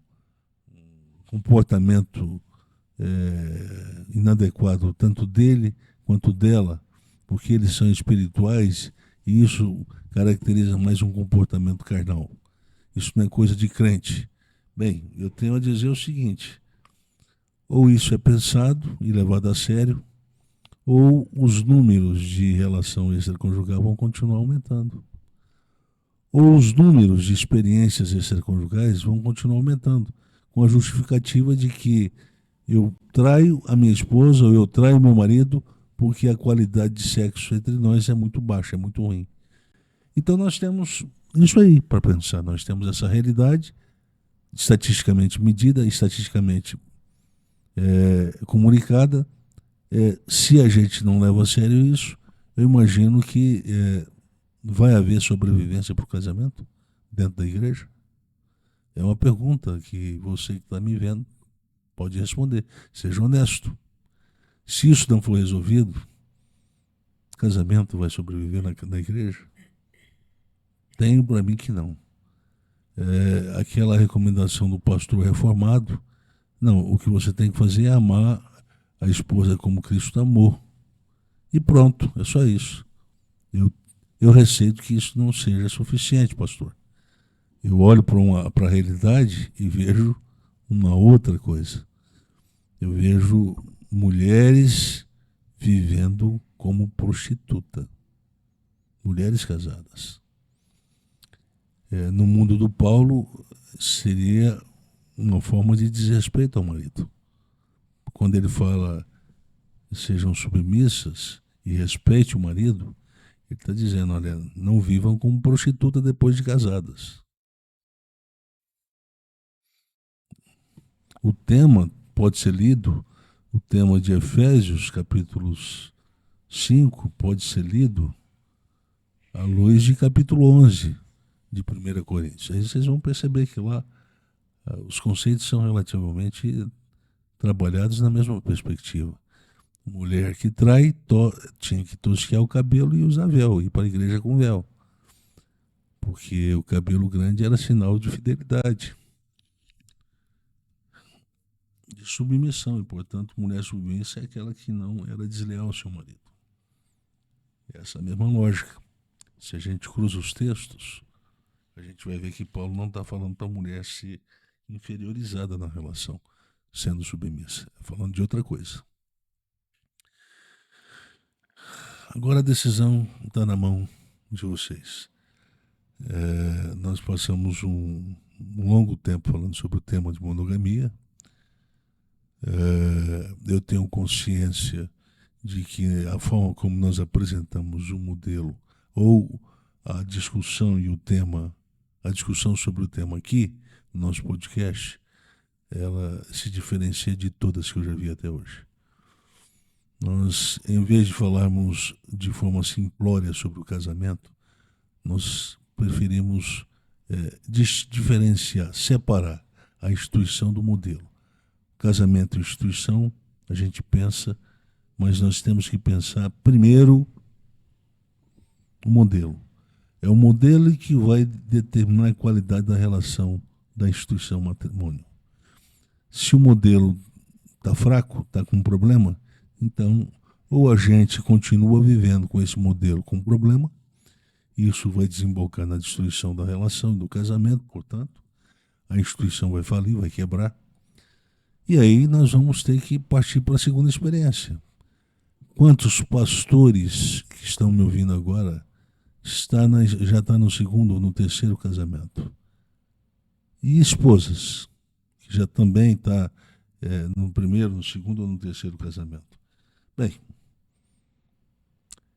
comportamento inadequado tanto dele quanto dela, porque eles são espirituais e isso caracteriza mais um comportamento carnal. Isso não é coisa de crente. Bem, eu tenho a dizer o seguinte: ou isso é pensado e levado a sério, ou os números de relação extraconjugal vão continuar aumentando. Ou os números de experiências extraconjugais vão continuar aumentando, com a justificativa de que eu traio a minha esposa ou eu traio meu marido porque a qualidade de sexo entre nós é muito baixa, é muito ruim. Então nós temos isso aí para pensar, nós temos essa realidade estatisticamente medida, estatisticamente comunicada. Se a gente não leva a sério isso, eu imagino que vai haver sobrevivência para o casamento dentro da igreja? É uma pergunta que você que está me vendo pode responder. Seja honesto. Se isso não for resolvido, o casamento vai sobreviver na igreja? Tenho para mim que não. Aquela recomendação do pastor reformado, não, o que você tem que fazer é amar a esposa como Cristo amou. E pronto, é só isso. Eu receito que isso não seja suficiente, pastor. Eu olho para a realidade e vejo uma outra coisa. Eu vejo mulheres vivendo como prostituta. Mulheres casadas. No mundo do Paulo, seria uma forma de desrespeito ao marido. Quando ele fala sejam submissas e respeite o marido, ele está dizendo, olha, não vivam como prostituta depois de casadas. O tema pode ser lido, o tema de Efésios, capítulos 5, pode ser lido à luz de capítulo 11 de 1 Coríntios. Aí vocês vão perceber que lá os conceitos são relativamente trabalhados na mesma perspectiva. Mulher que trai tinha que tosquear o cabelo e usar véu, ir para a igreja com véu. Porque o cabelo grande era sinal de fidelidade, de submissão. E, portanto, mulher submissa é aquela que não era desleal ao seu marido. Essa é a mesma lógica. Se a gente cruza os textos, a gente vai ver que Paulo não está falando para a mulher ser inferiorizada na relação, sendo submissa. Está falando de outra coisa. Agora a decisão está na mão de vocês. Nós passamos um longo tempo falando sobre o tema de monogamia. Eu tenho consciência de que a forma como nós apresentamos o modelo ou a discussão e o tema, a discussão sobre o tema aqui no nosso podcast, ela se diferencia de todas que eu já vi até hoje. Nós, em vez de falarmos de forma simplória sobre o casamento, nós preferimos diferenciar, separar a instituição do modelo. Casamento e instituição, a gente pensa, mas nós temos que pensar primeiro o modelo. É o modelo que vai determinar a qualidade da relação da instituição matrimônio. Se o modelo está fraco, está com problema, então ou a gente continua vivendo com esse modelo com problema, isso vai desembocar na destruição da relação e do casamento, portanto, a instituição vai falir, vai quebrar. E aí nós vamos ter que partir para a segunda experiência. Quantos pastores que estão me ouvindo agora já está no segundo ou no terceiro casamento? E esposas, que já também está no primeiro, no segundo ou no terceiro casamento? Bem,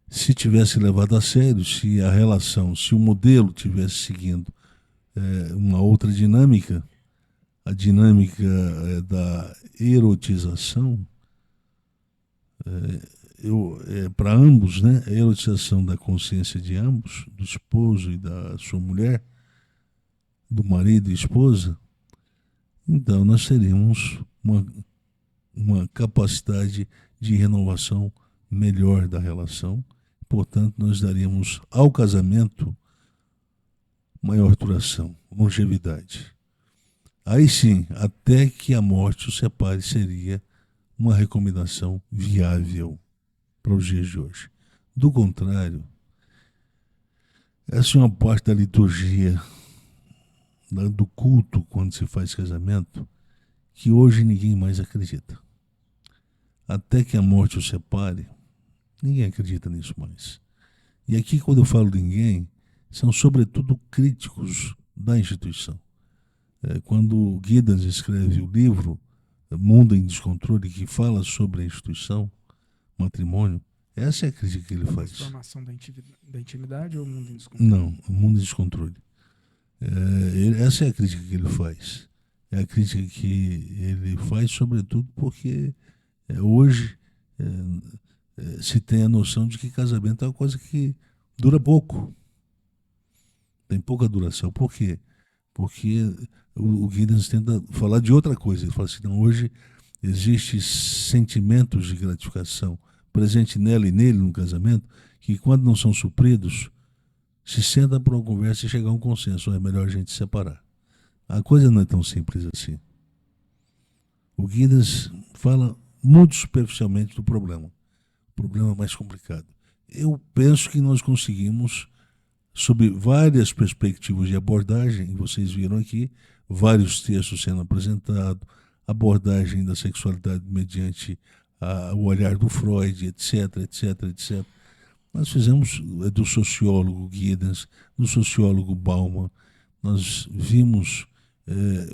se tivesse levado a sério, se a relação, se o modelo tivesse seguindo uma outra dinâmica, a dinâmica da erotização, para ambos, né, a erotização da consciência de ambos, do esposo e da sua mulher, do marido e esposa, então nós teríamos uma capacidade de renovação melhor da relação. Portanto, nós daríamos ao casamento maior duração, longevidade. Aí sim, até que a morte o separe, seria uma recomendação viável para os dias de hoje. Do contrário, essa é uma parte da liturgia, do culto, quando se faz casamento, que hoje ninguém mais acredita. Até que a morte o separe, ninguém acredita nisso mais. E aqui, quando eu falo de ninguém, são sobretudo críticos da instituição. Quando Giddens escreve o livro Mundo em Descontrole, que fala sobre a instituição, matrimônio, essa é a crítica que ele faz. Transformação da intimidade ou mundo em descontrole? Não, o mundo em descontrole. Essa é a crítica que ele faz. é a crítica que ele faz, sobretudo porque hoje se tem a noção de que casamento é uma coisa que dura pouco, tem pouca duração. Por quê? Porque o Giddens tenta falar de outra coisa. Ele fala assim, não, hoje existem sentimentos de gratificação presente nela e nele no casamento, que quando não são supridos, se senta para uma conversa e chegar a um consenso, é melhor a gente se separar. A coisa não é tão simples assim. O Giddens fala muito superficialmente do problema. O problema é mais complicado. Eu penso que nós conseguimos, sob várias perspectivas de abordagem, vocês viram aqui, vários textos sendo apresentados, abordagem da sexualidade mediante o olhar do Freud, etc, etc, etc. Nós fizemos do sociólogo Giddens, do sociólogo Bauman, nós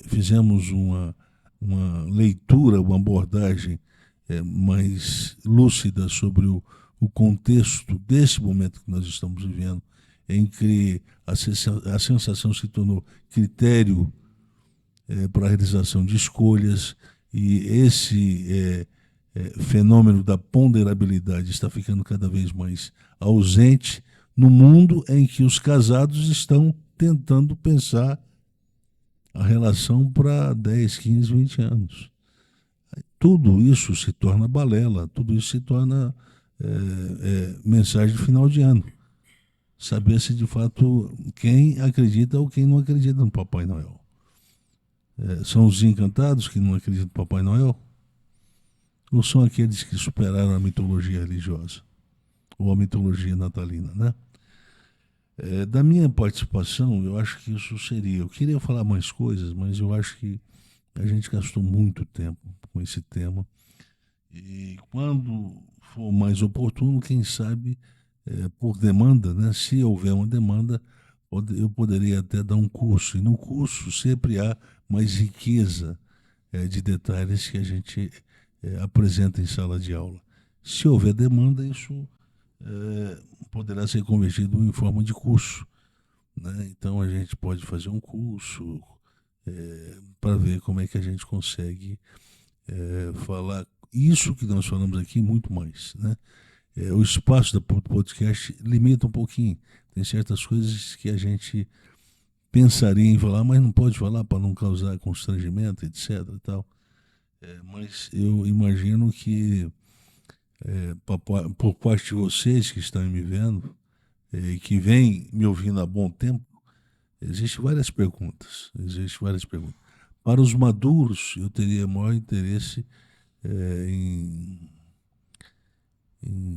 fizemos uma leitura, uma abordagem mais lúcida sobre o contexto desse momento que nós estamos vivendo, em que a sensação se tornou critério para a realização de escolhas, e esse fenômeno da ponderabilidade está ficando cada vez mais ausente no mundo em que os casados estão tentando pensar a relação para 10, 15, 20 anos. Tudo isso se torna balela, tudo isso se torna mensagem de final de ano. Saber se de fato quem acredita ou quem não acredita no Papai Noel. São os encantados que não acreditam no Papai Noel? Ou são aqueles que superaram a mitologia religiosa? Ou a mitologia natalina, né? Da minha participação, eu acho que isso seria. Eu queria falar mais coisas, mas eu acho que a gente gastou muito tempo com esse tema. E quando for mais oportuno, quem sabe, por demanda, né? Se houver uma demanda, eu poderia até dar um curso. E no curso sempre há mais riqueza de detalhes que a gente apresenta em sala de aula. Se houver demanda, isso poderá ser convertido em forma de curso, né? Então a gente pode fazer um curso para ver como é que a gente consegue falar isso que nós falamos aqui, muito mais, né? O espaço do podcast limita um pouquinho. Tem certas coisas que a gente pensaria em falar, mas não pode falar para não causar constrangimento, etc. E tal. Mas eu imagino que por parte de vocês que estão me vendo e que vêm me ouvindo há bom tempo, existem várias perguntas. Para os maduros, eu teria maior interesse em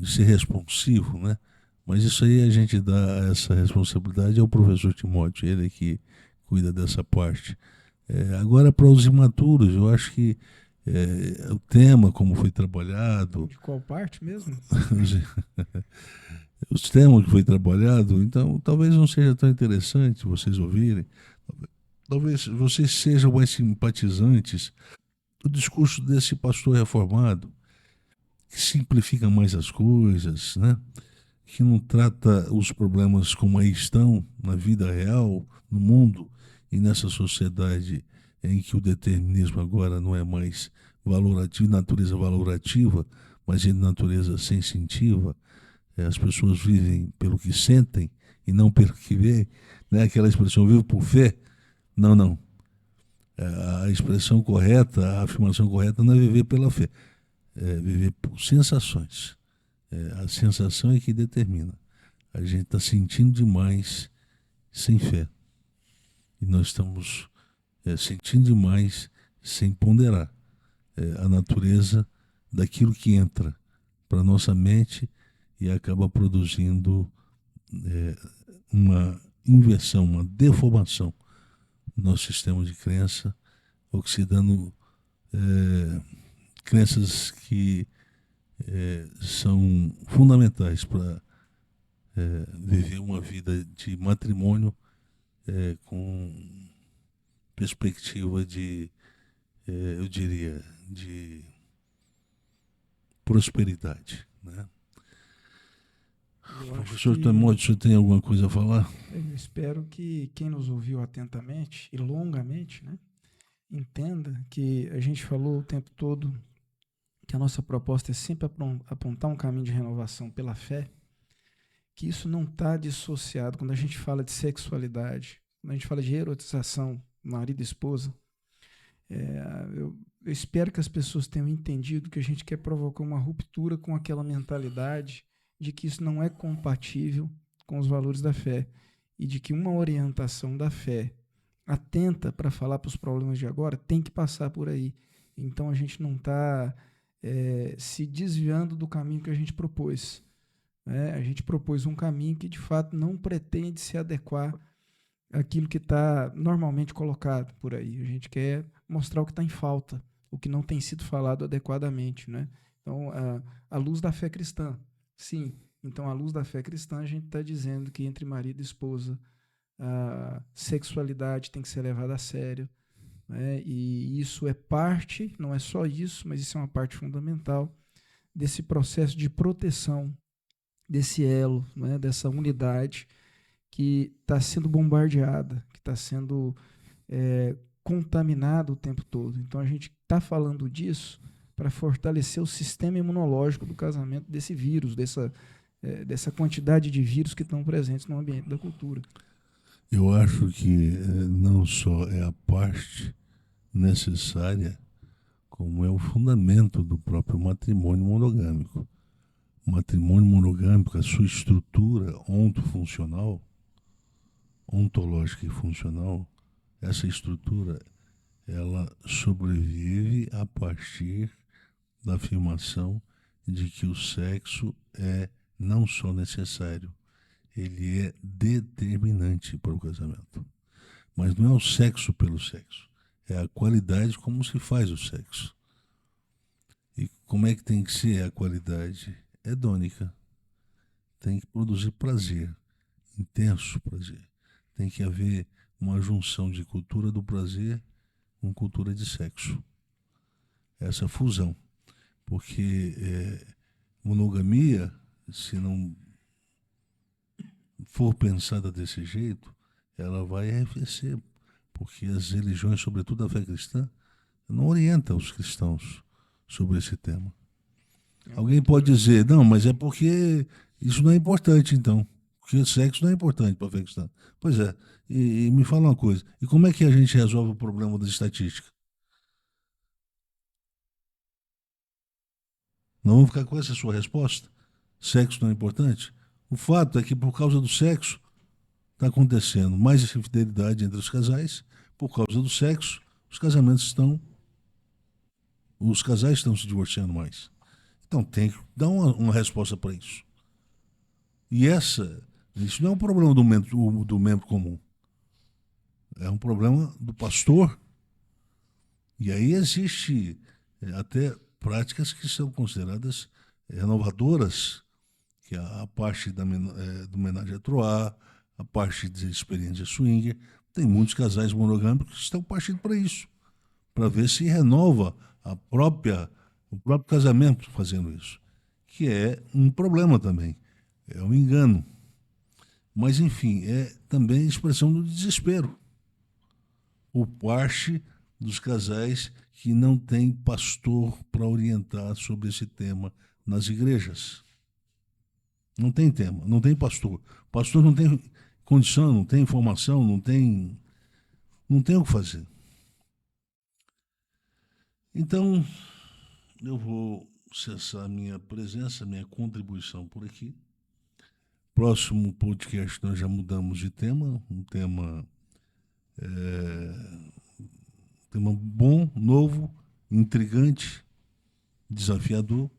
ser responsivo, né? Mas isso aí a gente dá essa responsabilidade ao professor Timóteo, ele que cuida dessa parte. Agora, para os imaturos, eu acho que o tema, como foi trabalhado... De qual parte mesmo? Os temas que foi trabalhado, então talvez não seja tão interessante vocês ouvirem. Talvez vocês sejam mais simpatizantes do discurso desse pastor reformado, que simplifica mais as coisas, né? Que não trata os problemas como aí estão, na vida real, no mundo e nessa sociedade em que o determinismo agora não é mais valorativo, natureza valorativa, mas de natureza sensitiva. As pessoas vivem pelo que sentem e não pelo que vê, né? Aquela expressão, vivo por fé. Não. A expressão correta, a afirmação correta não é viver pela fé, é viver por sensações. A sensação é que determina. A gente está sentindo demais sem fé. E nós estamos sentindo demais sem ponderar a natureza daquilo que entra para a nossa mente e acaba produzindo uma inversão, uma deformação no nosso sistema de crença, oxidando crenças que são fundamentais para viver uma vida de matrimônio com perspectiva de, eu diria, de prosperidade, né? Professor Timóteo, você tem alguma coisa a falar? Eu espero que quem nos ouviu atentamente e longamente, né, entenda que a gente falou o tempo todo que a nossa proposta é sempre apontar um caminho de renovação pela fé, que isso não está dissociado quando a gente fala de sexualidade, quando a gente fala de erotização, marido e esposa. Eu espero que as pessoas tenham entendido que a gente quer provocar uma ruptura com aquela mentalidade de que isso não é compatível com os valores da fé e de que uma orientação da fé atenta para falar para os problemas de agora tem que passar por aí. Então a gente não está se desviando do caminho que a gente propôs. Né? A gente propôs um caminho que de fato não pretende se adequar àquilo que está normalmente colocado por aí. A gente quer mostrar o que está em falta, o que não tem sido falado adequadamente. Né? Então, a luz da fé cristã. Sim, então, à luz da fé cristã, a gente está dizendo que entre marido e esposa, a sexualidade tem que ser levada a sério, né? E isso é parte, não é só isso, mas isso é uma parte fundamental desse processo de proteção, desse elo, né? Dessa unidade que está sendo bombardeada, que está sendo contaminada o tempo todo. Então, a gente está falando disso para fortalecer o sistema imunológico do casamento desse vírus, dessa quantidade de vírus que estão presentes no ambiente da cultura. Eu acho que não só é a parte necessária, como é o fundamento do próprio matrimônio monogâmico. O matrimônio monogâmico, a sua estrutura ontológica e funcional, essa estrutura, ela sobrevive a partir da afirmação de que o sexo é não só necessário, ele é determinante para o casamento. Mas não é o sexo pelo sexo, é a qualidade como se faz o sexo. E como é que tem que ser a qualidade? Hedônica. Tem que produzir prazer, intenso prazer. Tem que haver uma junção de cultura do prazer com cultura de sexo. Essa fusão. Porque monogamia, se não for pensada desse jeito, ela vai arrefecer, porque as religiões, sobretudo a fé cristã, não orientam os cristãos sobre esse tema. Alguém pode dizer, não, mas é porque isso não é importante, então. Porque o sexo não é importante para a fé cristã. Pois é, e me fala uma coisa, e como é que a gente resolve o problema da estatística? Não vamos ficar com essa sua resposta? Sexo não é importante? O fato é que por causa do sexo está acontecendo mais infidelidade entre os casais, por causa do sexo, os casais estão se divorciando mais. Então tem que dar uma resposta para isso. E isso não é um problema do membro comum. É um problema do pastor. E aí existe até práticas que são consideradas renovadoras, que é a parte do homenagem a Troá, a parte de experiência swinger. Tem muitos casais monogâmicos que estão partindo para isso, para ver se renova o próprio casamento fazendo isso, que é um problema também, é um engano. Mas, enfim, é também expressão do desespero por parte dos casais que não tem pastor para orientar sobre esse tema nas igrejas. Não tem tema, não tem pastor. Pastor não tem condição, não tem informação, não tem o que fazer. Então, eu vou cessar minha presença, minha contribuição por aqui. Próximo podcast nós já mudamos de tema, um tema bom, novo, intrigante, desafiador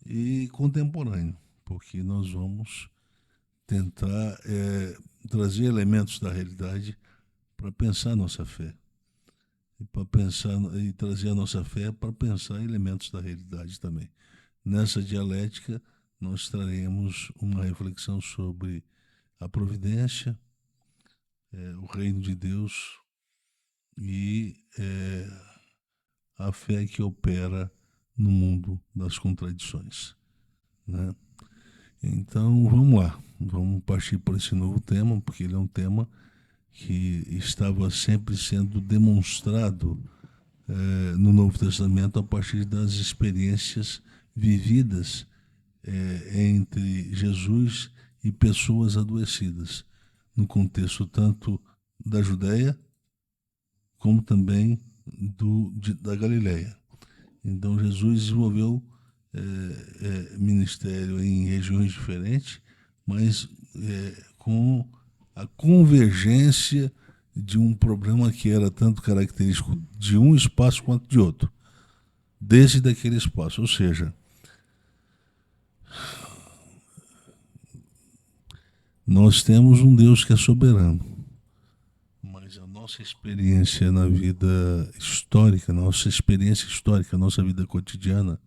e contemporâneo, porque nós vamos tentar trazer elementos da realidade para pensar a nossa fé e trazer a nossa fé para pensar elementos da realidade também. Nessa dialética nós traremos uma reflexão sobre a providência, o reino de Deus e a fé que opera no mundo das contradições, né? Então vamos lá, vamos partir por esse novo tema, porque ele é um tema que estava sempre sendo demonstrado no Novo Testamento a partir das experiências vividas entre Jesus e pessoas adoecidas, no contexto tanto da Judéia como também da Galileia. Então Jesus desenvolveu ministério em regiões diferentes, mas com a convergência de um problema que era tanto característico de um espaço quanto de outro, desde daquele espaço. Ou seja, nós temos um Deus que é soberano, mas a nossa experiência na vida histórica, nossa vida cotidiana,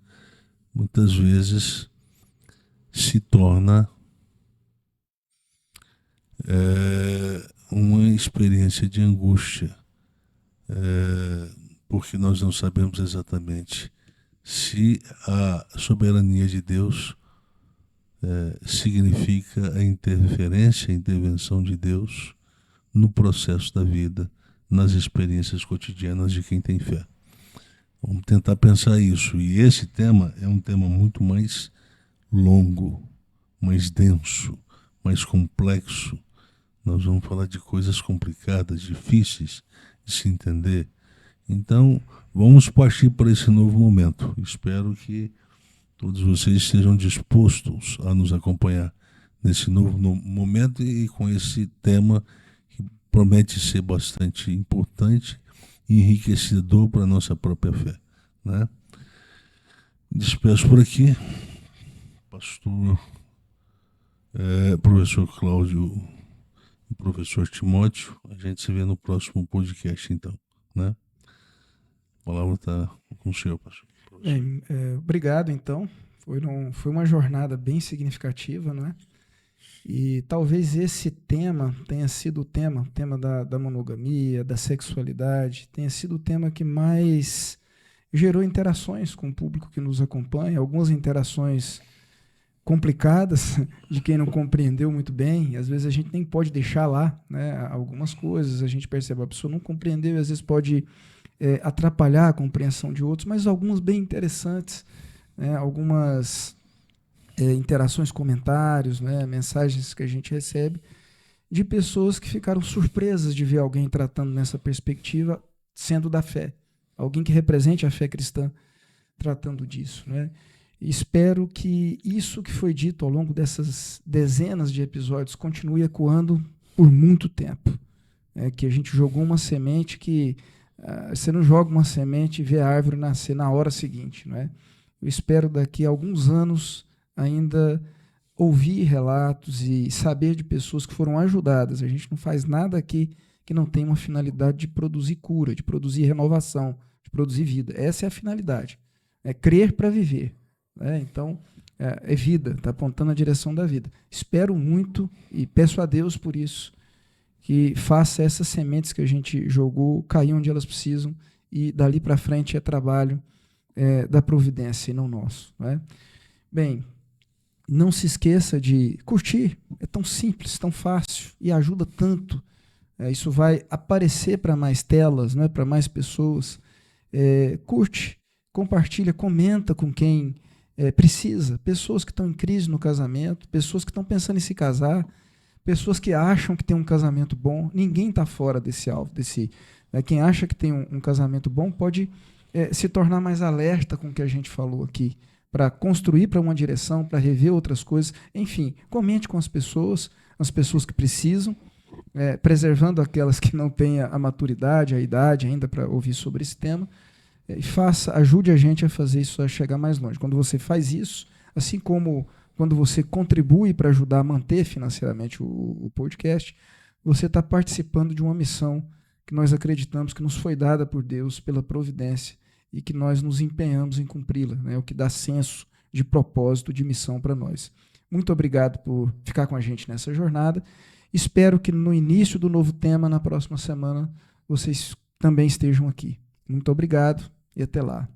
muitas vezes se torna uma experiência de angústia, porque nós não sabemos exatamente se a soberania de Deus significa a intervenção de Deus no processo da vida, nas experiências cotidianas de quem tem fé. Vamos tentar pensar isso. E esse tema é um tema muito mais longo, mais denso, mais complexo. Nós vamos falar de coisas complicadas, difíceis de se entender. Então, vamos partir para esse novo momento. Espero que todos vocês estejam dispostos a nos acompanhar nesse novo momento e com esse tema que promete ser bastante importante e enriquecedor para a nossa própria fé, né? Despeço por aqui, pastor, professor Cláudio e professor Timóteo. A gente se vê no próximo podcast, então, né? A palavra está com o senhor, pastor. Bem, obrigado, então. Foi uma jornada bem significativa, né? E talvez esse tema tenha sido o tema da monogamia, da sexualidade, tenha sido o tema que mais gerou interações com o público que nos acompanha, algumas interações complicadas, de quem não compreendeu muito bem, e às vezes a gente nem pode deixar lá, né, algumas coisas, a gente percebe a pessoa não compreendeu, e às vezes pode atrapalhar a compreensão de outros, mas algumas bem interessantes, né, algumas interações, comentários, né, mensagens que a gente recebe de pessoas que ficaram surpresas de ver alguém tratando nessa perspectiva, sendo da fé, alguém que represente a fé cristã tratando disso, né? Espero que isso que foi dito ao longo dessas dezenas de episódios continue ecoando por muito tempo, que a gente jogou uma semente que você não joga uma semente e vê a árvore nascer na hora seguinte, não é? Eu espero daqui a alguns anos ainda ouvir relatos e saber de pessoas que foram ajudadas. A gente não faz nada aqui que não tenha uma finalidade de produzir cura, de produzir renovação, de produzir vida. Essa é a finalidade. É crer para viver. Então, é vida, está apontando a direção da vida. Espero muito e peço a Deus por isso, que faça essas sementes que a gente jogou cair onde elas precisam e dali para frente é trabalho da providência e não nosso. Não é? Bem, não se esqueça de curtir, é tão simples, tão fácil e ajuda tanto. Isso vai aparecer para mais telas, não é? Para mais pessoas. Curte, compartilha, comenta com quem precisa. Pessoas que estão em crise no casamento, pessoas que estão pensando em se casar, pessoas que acham que tem um casamento bom. Ninguém está fora desse alvo. Quem acha que tem um casamento bom pode se tornar mais alerta com o que a gente falou aqui, para construir para uma direção, para rever outras coisas. Enfim, comente com as pessoas que precisam, preservando aquelas que não têm a maturidade, a idade ainda para ouvir sobre esse tema, e ajude a gente a fazer isso, a chegar mais longe. Quando você faz isso, assim como quando você contribui para ajudar a manter financeiramente o podcast, você está participando de uma missão que nós acreditamos que nos foi dada por Deus pela providência e que nós nos empenhamos em cumpri-la, né? O que dá senso de propósito, de missão para nós. Muito obrigado por ficar com a gente nessa jornada. Espero que no início do novo tema, na próxima semana, vocês também estejam aqui. Muito obrigado e até lá.